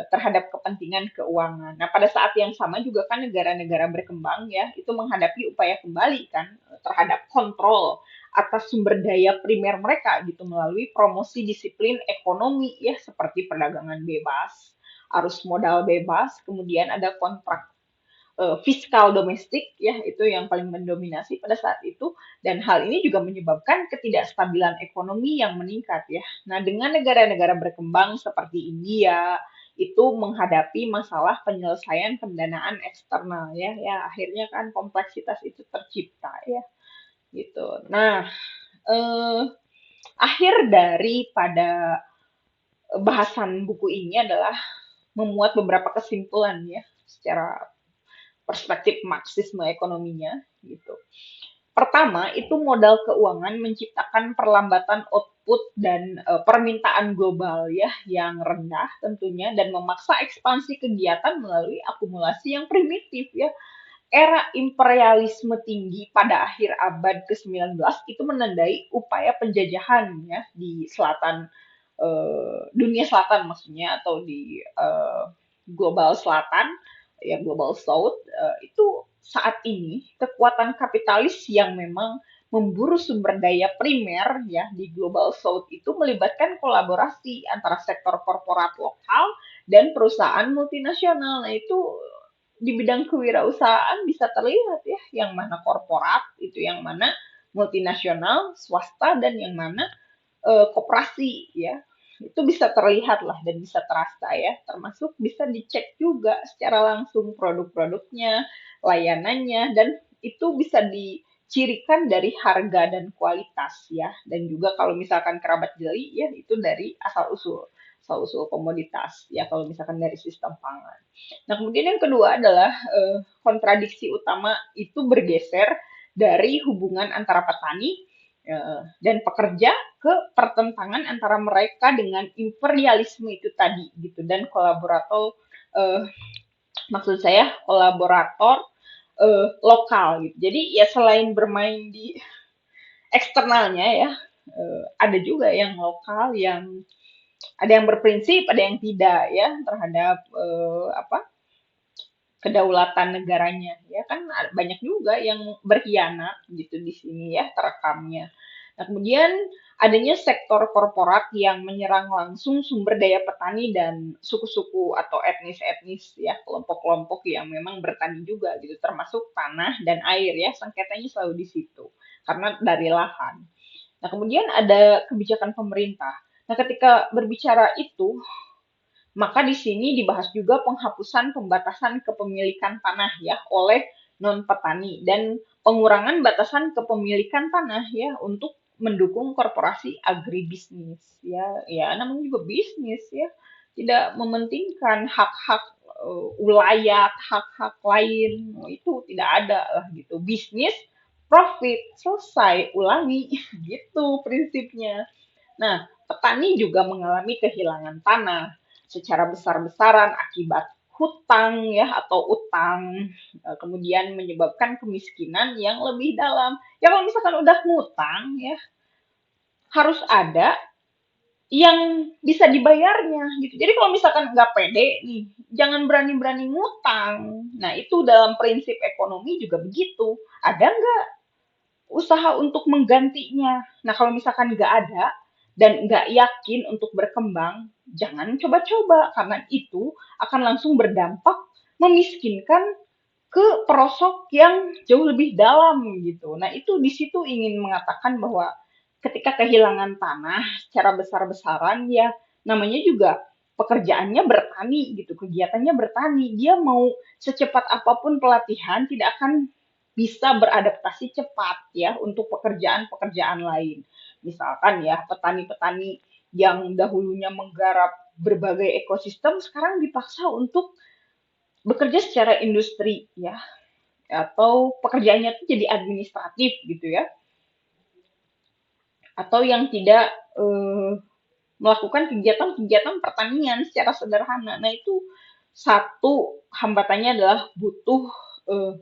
terhadap kepentingan keuangan. Nah, pada saat yang sama juga kan negara-negara berkembang ya itu menghadapi upaya kembali kan terhadap kontrol atas sumber daya primer mereka gitu melalui promosi disiplin ekonomi ya seperti perdagangan bebas, arus modal bebas, kemudian ada kontrak fiskal domestik ya itu yang paling mendominasi pada saat itu dan hal ini juga menyebabkan ketidakstabilan ekonomi yang meningkat ya. Nah, dengan negara-negara berkembang seperti India itu menghadapi masalah penyelesaian pendanaan eksternal ya, ya akhirnya kan kompleksitas itu tercipta ya gitu. Nah, eh, akhir daripada bahasan buku ini adalah memuat beberapa kesimpulan ya secara perspektif marxisme ekonominya gitu. Pertama, itu modal keuangan menciptakan perlambatan output dan permintaan global ya yang rendah tentunya dan memaksa ekspansi kegiatan melalui akumulasi yang primitif ya. Era imperialisme tinggi pada akhir abad ke-19 itu menandai upaya penjajahan ya di selatan dunia selatan maksudnya atau di global selatan ya global south itu saat ini kekuatan kapitalis yang memang memburu sumber daya primer ya di global south itu melibatkan kolaborasi antara sektor korporat lokal dan perusahaan multinasional. Nah, itu di bidang kewirausahaan bisa terlihat ya yang mana korporat itu yang mana multinasional swasta dan yang mana koperasi ya itu bisa terlihat lah dan bisa terasa ya termasuk bisa dicek juga secara langsung produk-produknya layanannya dan itu bisa dicirikan dari harga dan kualitas ya dan juga kalau misalkan kerabat jeli ya itu dari asal usul komoditas ya kalau misalkan dari sistem pangan. Nah kemudian yang kedua adalah kontradiksi utama itu bergeser dari hubungan antara petani dan pekerja ke pertentangan antara mereka dengan imperialisme itu tadi gitu dan kolaborator maksud saya kolaborator lokal gitu. Jadi ya selain bermain di eksternalnya ya ada juga yang lokal yang ada yang berprinsip, ada yang tidak ya terhadap apa kedaulatan negaranya ya kan banyak juga yang berkhianat gitu di sini ya terekamnya. Nah, kemudian adanya sektor korporat yang menyerang langsung sumber daya petani dan suku-suku atau etnis-etnis ya, kelompok-kelompok yang memang bertani juga gitu, termasuk tanah dan air ya, sengketanya selalu di situ karena dari lahan. Nah, kemudian ada kebijakan pemerintah. Nah, ketika berbicara itu, maka di sini dibahas juga penghapusan pembatasan kepemilikan tanah ya oleh non petani dan pengurangan batasan kepemilikan tanah ya untuk mendukung korporasi agribisnis ya ya namanya juga bisnis ya tidak mementingkan hak-hak ulayat hak-hak lain itu tidak ada lah gitu bisnis profit selesai ulangi gitu prinsipnya. Nah, petani juga mengalami kehilangan tanah secara besar-besaran akibat hutang ya atau utang kemudian menyebabkan kemiskinan yang lebih dalam. Ya kalau misalkan udah ngutang ya harus ada yang bisa dibayarnya gitu. Jadi kalau misalkan nggak pede nih, jangan berani-berani ngutang. Nah itu dalam prinsip ekonomi juga begitu. Ada nggak usaha untuk menggantinya? Nah kalau misalkan nggak ada, dan nggak yakin untuk berkembang, jangan coba-coba karena itu akan langsung berdampak memiskinkan ke pelosok yang jauh lebih dalam gitu. Nah, itu di situ ingin mengatakan bahwa ketika kehilangan tanah secara besar-besaran ya namanya juga pekerjaannya bertani gitu, kegiatannya bertani. Dia mau secepat apapun pelatihan tidak akan bisa beradaptasi cepat ya untuk pekerjaan-pekerjaan lain. Misalkan ya petani-petani yang dahulunya menggarap berbagai ekosistem sekarang dipaksa untuk bekerja secara industri ya atau pekerjaannya itu jadi administratif gitu ya atau yang tidak melakukan kegiatan-kegiatan pertanian secara sederhana. Nah itu satu hambatannya adalah butuh eh,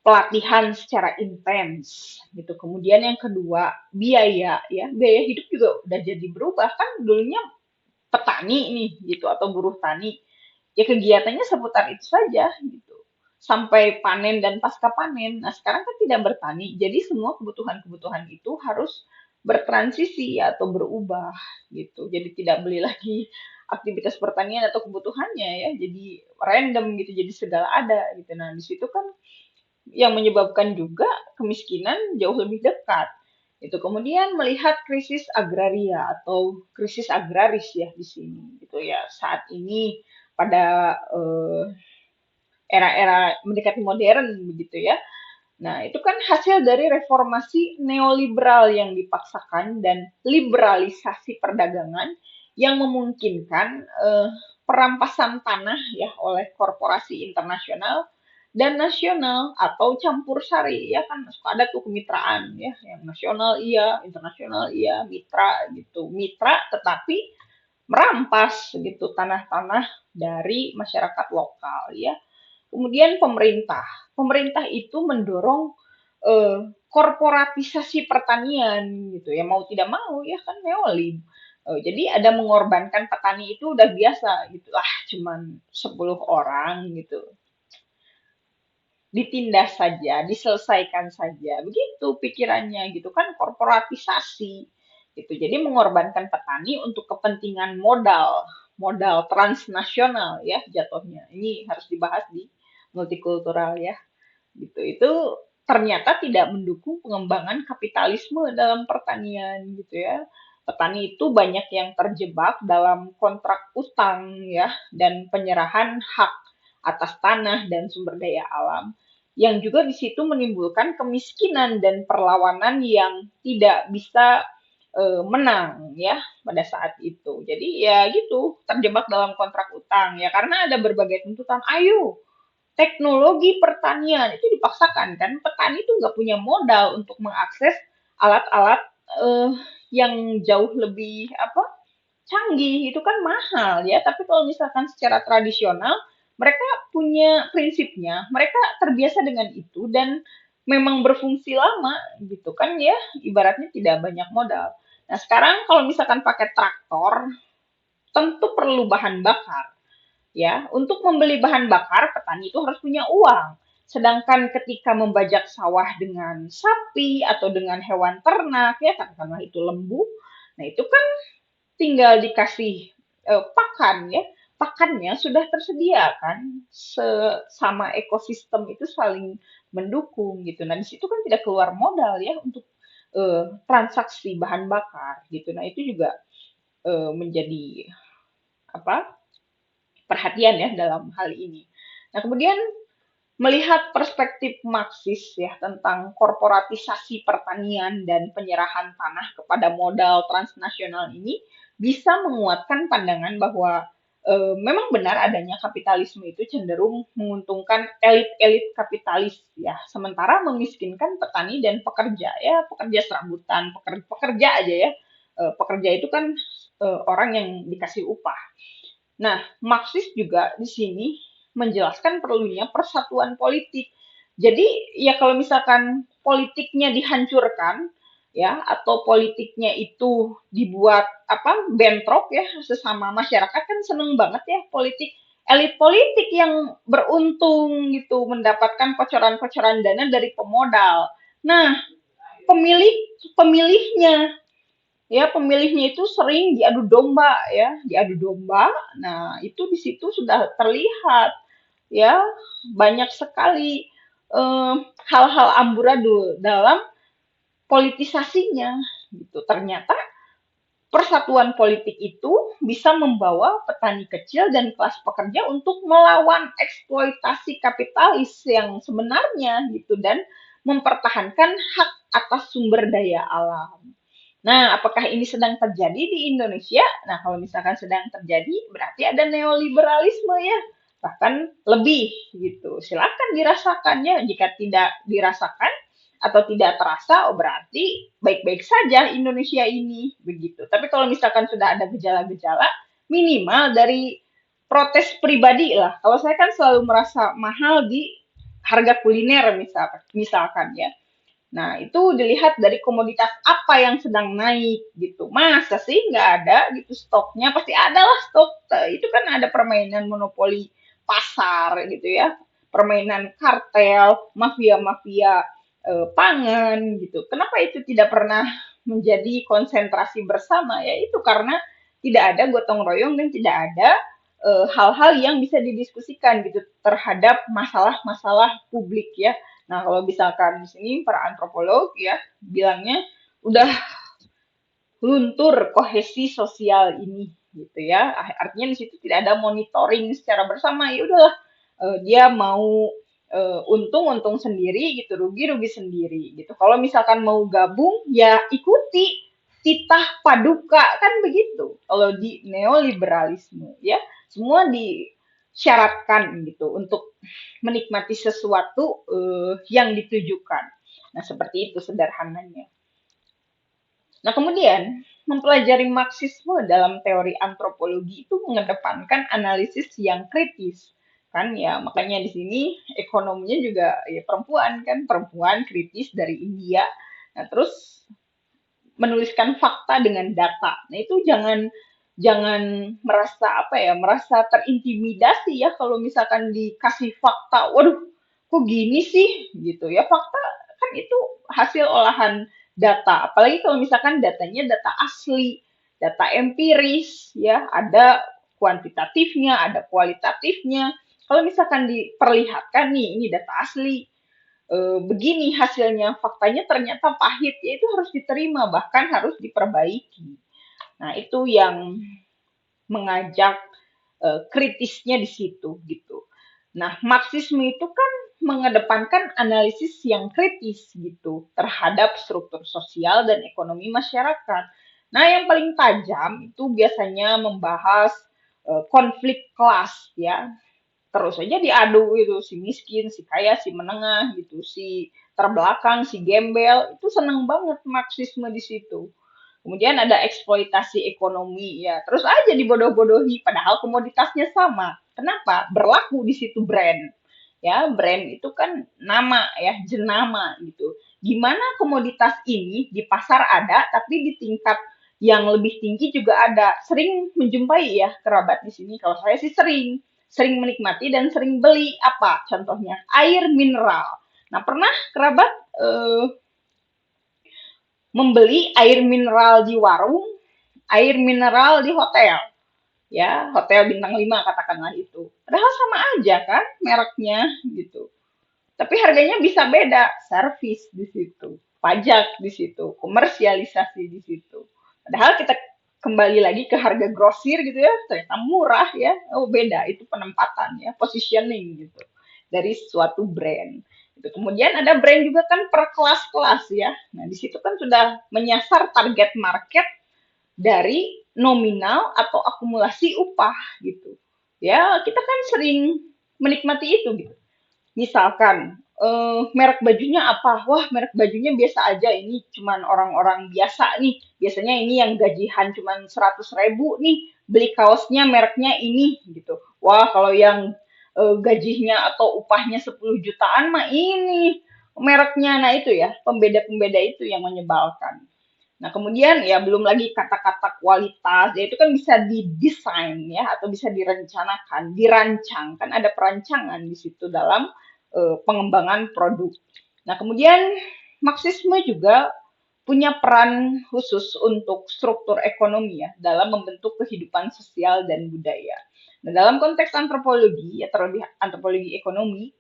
pelatihan secara intens gitu. Kemudian yang kedua biaya ya biaya hidup juga udah jadi berubah kan dulunya petani nih gitu atau buruh tani ya kegiatannya seputar itu saja gitu sampai panen dan pasca panen. Nah sekarang kan tidak bertani, jadi semua kebutuhan-kebutuhan itu harus bertransisi atau berubah gitu. Jadi tidak beli lagi aktivitas pertanian atau kebutuhannya ya, jadi random gitu, jadi segala ada gitu. Nah, di situ kan yang menyebabkan juga kemiskinan jauh lebih dekat. Itu kemudian melihat krisis agraria atau krisis agraris ya di sini gitu ya. Saat ini pada era-era mendekati modern begitu ya. Nah, itu kan hasil dari reformasi neoliberal yang dipaksakan dan liberalisasi perdagangan yang memungkinkan perampasan tanah ya oleh korporasi internasional dan nasional atau campur sari ya kan suka ada tuh kemitraan ya yang nasional iya, internasional iya, mitra gitu. Mitra tetapi merampas gitu tanah-tanah dari masyarakat lokal ya. Kemudian pemerintah. Pemerintah itu mendorong korporatisasi pertanian gitu ya mau tidak mau ya kan neolib. Jadi ada mengorbankan petani itu udah biasa gitu lah cuman 10 orang gitu ditindas saja, diselesaikan saja. Begitu pikirannya gitu kan korporatisasi gitu. Jadi mengorbankan petani untuk kepentingan modal, modal transnasional ya jatuhnya. Ini harus dibahas di multikultural ya. Gitu. Itu ternyata tidak mendukung pengembangan kapitalisme dalam pertanian gitu ya. Petani itu banyak yang terjebak dalam kontrak utang ya dan penyerahan hak atas tanah dan sumber daya alam yang juga di situ menimbulkan kemiskinan dan perlawanan yang tidak bisa menang ya pada saat itu. Jadi ya gitu, terjebak dalam kontrak utang ya karena ada berbagai tuntutan. Ayo teknologi pertanian itu dipaksakan kan petani itu nggak punya modal untuk mengakses alat-alat eh, yang jauh lebih apa canggih itu kan mahal ya tapi kalau misalkan secara tradisional mereka punya prinsipnya mereka terbiasa dengan itu dan memang berfungsi lama gitu kan ya ibaratnya tidak banyak modal. Nah sekarang kalau misalkan pakai traktor tentu perlu bahan bakar ya. Untuk membeli bahan bakar, petani itu harus punya uang. Sedangkan ketika membajak sawah dengan sapi atau dengan hewan ternak, ya katakanlah itu lembu, nah itu kan tinggal dikasih pakan ya. Pakannya sudah tersedia kan, sama ekosistem itu saling mendukung gitu. Nah di situ kan tidak keluar modal ya untuk transaksi bahan bakar gitu. Nah itu juga menjadi apa perhatian ya dalam hal ini. Nah, kemudian melihat perspektif Marxis ya tentang korporatisasi pertanian dan penyerahan tanah kepada modal transnasional ini bisa menguatkan pandangan bahwa memang benar adanya kapitalisme itu cenderung menguntungkan elit-elit kapitalis ya, sementara memiskinkan petani dan pekerja ya, pekerja serabutan, pekerja aja ya. Pekerja itu kan orang yang dikasih upah. Nah, Marxis juga di sini menjelaskan perlunya persatuan politik. Jadi, ya kalau misalkan politiknya dihancurkan, ya, atau politiknya itu dibuat apa bentrok ya sesama masyarakat kan seneng banget ya politik elit politik yang beruntung gitu mendapatkan kocoran-kocoran dana dari pemodal. Nah, pemilih pemilihnya ya pemilihnya itu sering diadu domba ya, diadu domba. Nah, itu di situ sudah terlihat ya banyak sekali hal-hal amburadul dalam politisasinya gitu. Ternyata persatuan politik itu bisa membawa petani kecil dan kelas pekerja untuk melawan eksploitasi kapitalis yang sebenarnya gitu dan mempertahankan hak atas sumber daya alam. Nah, apakah ini sedang terjadi di Indonesia? Nah, kalau misalkan sedang terjadi, berarti ada neoliberalisme ya, bahkan lebih gitu. Silakan dirasakannya. Jika tidak dirasakan atau tidak terasa, oh berarti baik-baik saja Indonesia ini begitu. Tapi kalau misalkan sudah ada gejala-gejala, minimal dari protes pribadi lah. Kalau saya kan selalu merasa mahal di harga kuliner misalkan ya. Nah, itu dilihat dari komoditas apa yang sedang naik gitu. Masa sih nggak ada gitu stoknya? Pasti ada lah stok. Itu kan ada permainan monopoli pasar gitu ya. Permainan kartel, mafia-mafia pangan gitu. Kenapa itu tidak pernah menjadi konsentrasi bersama? Ya itu karena tidak ada gotong royong dan tidak ada hal-hal yang bisa didiskusikan gitu terhadap masalah-masalah publik ya. Nah, kalau misalkan di sini para antropolog ya bilangnya udah luntur kohesi sosial ini gitu ya. Artinya di situ tidak ada monitoring secara bersama. Ya udahlah, dia mau untung sendiri gitu, rugi sendiri gitu. Kalau misalkan mau gabung ya ikuti titah paduka kan begitu. Kalau di neoliberalisme ya semua disyaratkan gitu untuk menikmati sesuatu yang ditujukan. Nah, seperti itu sederhananya. Nah, kemudian mempelajari Marxisme dalam teori antropologi itu mengedepankan analisis yang kritis. Kan ya, makanya di sini ekonominya juga ya perempuan kan, perempuan kritis dari India. Nah, terus menuliskan fakta dengan data. Nah, itu jangan jangan merasa apa ya, merasa terintimidasi ya kalau misalkan dikasih fakta. Waduh, kok gini sih gitu ya. Fakta kan itu hasil olahan data. Apalagi kalau misalkan datanya data asli, data empiris ya, ada kuantitatifnya, ada kualitatifnya. Kalau misalkan diperlihatkan nih, ini data asli, begini hasilnya, faktanya ternyata pahit, ya itu harus diterima, bahkan harus diperbaiki. Nah, itu yang mengajak kritisnya di situ gitu. Nah, Marxisme itu kan mengedepankan analisis yang kritis gitu terhadap struktur sosial dan ekonomi masyarakat. Nah, yang paling tajam itu biasanya membahas konflik kelas ya, terus aja diadu gitu, si miskin, si kaya, si menengah gitu, si terbelakang, si gembel, itu seneng banget Marxisme di situ. Kemudian ada eksploitasi ekonomi ya, terus aja dibodoh-bodohi padahal komoditasnya sama. Kenapa? Berlaku di situ brand. Ya, brand itu kan nama ya, jenama gitu. Gimana komoditas ini di pasar ada tapi di tingkat yang lebih tinggi juga ada. Sering menjumpai ya kerabat di sini. Kalau saya sih sering menikmati dan sering beli apa contohnya air mineral. Nah, pernah kerabat membeli air mineral di warung, air mineral di hotel, ya, hotel bintang 5 katakanlah itu. Padahal sama aja kan mereknya gitu. Tapi harganya bisa beda, servis di situ, pajak di situ, komersialisasi di situ. Padahal kita kembali lagi ke harga grosir gitu ya, ternyata murah ya. Oh, beda, itu penempatan ya, positioning gitu dari suatu brand. Itu kemudian ada brand juga kan per kelas-kelas ya. Nah, di situ kan sudah menyasar target market dari nominal atau akumulasi upah gitu. Ya, kita kan sering menikmati itu gitu. Misalkan merek bajunya apa? Wah, merek bajunya biasa aja. Ini cuman orang-orang biasa nih. Biasanya ini yang gajian cuman 100.000 nih. Beli kaosnya mereknya ini gitu. Wah, kalau yang gajinya atau upahnya 10 jutaan mah ini mereknya. Nah, itu ya, pembeda-pembeda itu yang menyebalkan. Nah, kemudian ya belum lagi kata-kata kualitas, ya itu kan bisa didesain ya atau bisa direncanakan, dirancang kan ada perancangan di situ dalam pengembangan produk. Nah, kemudian Marxisme juga punya peran khusus untuk struktur ekonomi ya dalam membentuk kehidupan sosial dan budaya. Nah, dalam konteks antropologi ya terlebih antropologi ekonomi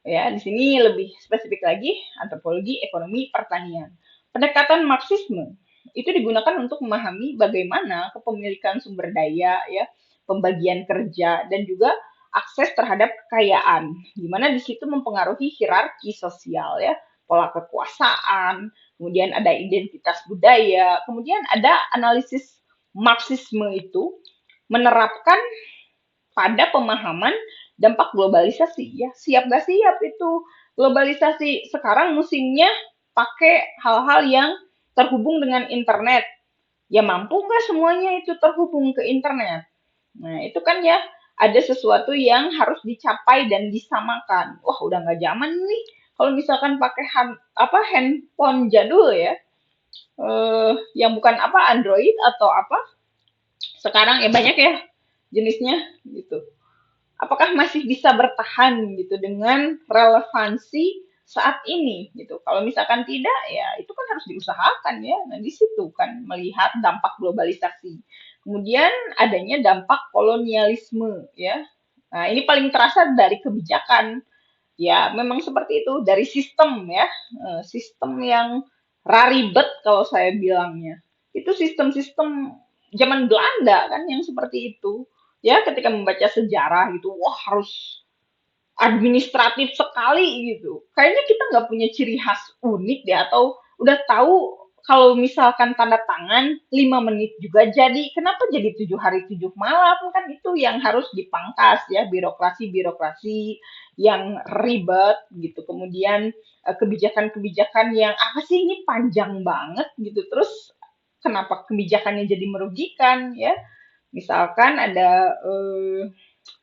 ya di sini lebih spesifik lagi antropologi ekonomi pertanian. Pendekatan Marxisme itu digunakan untuk memahami bagaimana kepemilikan sumber daya ya, pembagian kerja dan juga akses terhadap kekayaan. Di mana di situ mempengaruhi hierarki sosial ya, pola kekuasaan, kemudian ada identitas budaya, kemudian ada analisis Marxisme itu menerapkan pada pemahaman dampak globalisasi ya. Siap gak siap itu globalisasi sekarang musimnya pakai hal-hal yang terhubung dengan internet. Ya mampu nggak semuanya itu terhubung ke internet? Nah itu kan ya ada sesuatu yang harus dicapai dan disamakan. Wah udah nggak zaman nih. Kalau misalkan pakai handphone jadul ya, yang bukan apa Android atau apa, sekarang ya banyak ya jenisnya gitu. Apakah masih bisa bertahan gitu dengan relevansi saat ini gitu. Kalau misalkan tidak ya itu kan harus diusahakan ya. Nah di situ kan melihat dampak globalisasi. Kemudian adanya dampak kolonialisme ya. Nah, ini paling terasa dari kebijakan. Ya, memang seperti itu dari sistem ya. Sistem yang raribet kalau saya bilangnya. Itu sistem-sistem zaman Belanda kan yang seperti itu. Ya, ketika membaca sejarah gitu, wah harus administratif sekali gitu. Kayaknya kita nggak punya ciri khas unik deh atau udah tahu kalau misalkan tanda tangan 5 menit juga jadi. Kenapa jadi 7 hari 7 malam? Kan itu yang harus dipangkas ya birokrasi-birokrasi yang ribet gitu. Kemudian kebijakan-kebijakan yang apa sih ini panjang banget gitu. Terus kenapa kebijakannya jadi merugikan ya? Misalkan ada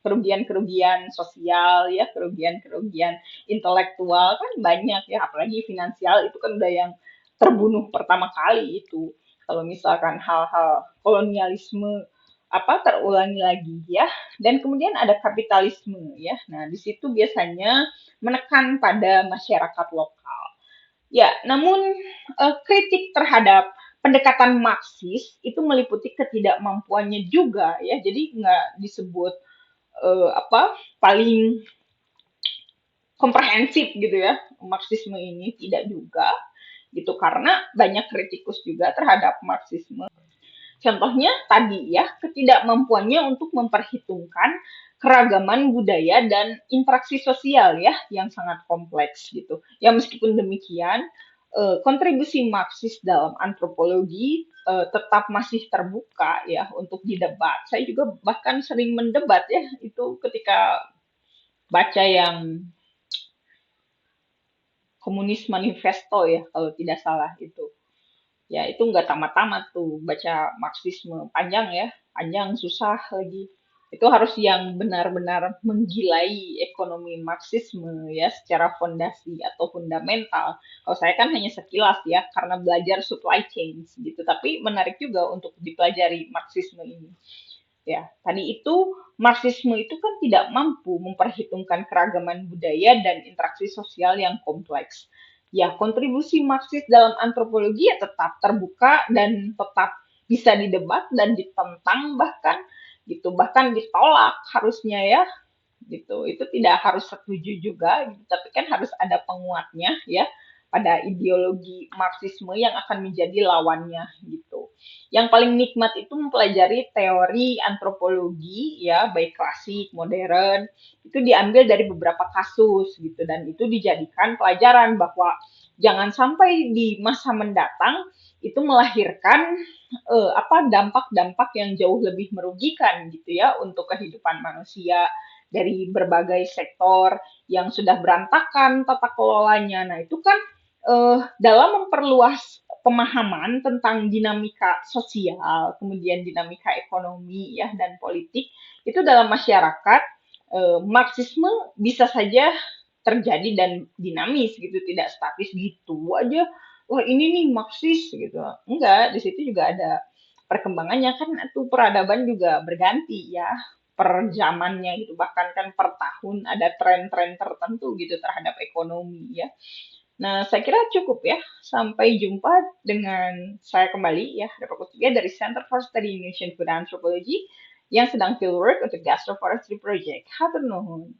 kerugian-kerugian sosial ya, kerugian-kerugian intelektual kan banyak ya, apalagi finansial itu kan udah yang terbunuh pertama kali itu. Kalau misalkan hal-hal kolonialisme apa terulangi lagi ya. Dan kemudian ada kapitalisme ya. Nah, di situ biasanya menekan pada masyarakat lokal. Ya, namun kritik terhadap pendekatan Marxis itu meliputi ketidakmampuannya juga ya. Jadi nggak disebut apa paling komprehensif gitu ya Marxisme ini tidak juga gitu karena banyak kritikus juga terhadap Marxisme. Contohnya tadi ya ketidakmampuannya untuk memperhitungkan keragaman budaya dan interaksi sosial ya yang sangat kompleks gitu. Ya meskipun demikian kontribusi Marxis dalam antropologi tetap masih terbuka ya untuk didebat. Saya juga bahkan sering mendebat ya itu ketika baca yang Komunis Manifesto ya kalau tidak salah itu. Ya itu nggak tamat-tamat tuh baca Marxisme panjang ya, panjang susah lagi. Itu harus yang benar-benar menggilai ekonomi Marxisme ya secara fondasi atau fundamental. Kalau saya kan hanya sekilas ya karena belajar supply chain gitu, tapi menarik juga untuk dipelajari Marxisme ini. Ya, tadi itu Marxisme itu kan tidak mampu memperhitungkan keragaman budaya dan interaksi sosial yang kompleks. Ya, kontribusi Marxis dalam antropologi ya tetap terbuka dan tetap bisa didebat dan ditentang bahkan gitu, bahkan ditolak harusnya ya gitu. Itu tidak harus setuju juga, gitu. Tapi kan harus ada penguatnya ya pada ideologi Marxisme yang akan menjadi lawannya gitu. Yang paling nikmat itu mempelajari teori antropologi ya baik klasik, modern itu diambil dari beberapa kasus gitu dan itu dijadikan pelajaran bahwa jangan sampai di masa mendatang itu melahirkan apa dampak-dampak yang jauh lebih merugikan gitu ya untuk kehidupan manusia dari berbagai sektor yang sudah berantakan tata kelolanya. Nah, itu kan dalam memperluas pemahaman tentang dinamika sosial, kemudian dinamika ekonomi ya dan politik itu dalam masyarakat Marxisme bisa saja terjadi dan dinamis gitu, tidak statis gitu aja. Wah ini nih Marxis gitu. Enggak, di situ juga ada perkembangannya kan itu peradaban juga berganti ya per zamannya gitu bahkan kan per tahun ada tren-tren tertentu gitu terhadap ekonomi ya. Nah, saya kira cukup ya. Sampai jumpa dengan saya kembali ya, Dr. Kutiga dari Center for Study Indonesian Food Anthropology yang sedang fieldwork untuk Gastroforestry Project. Hatur nuhun.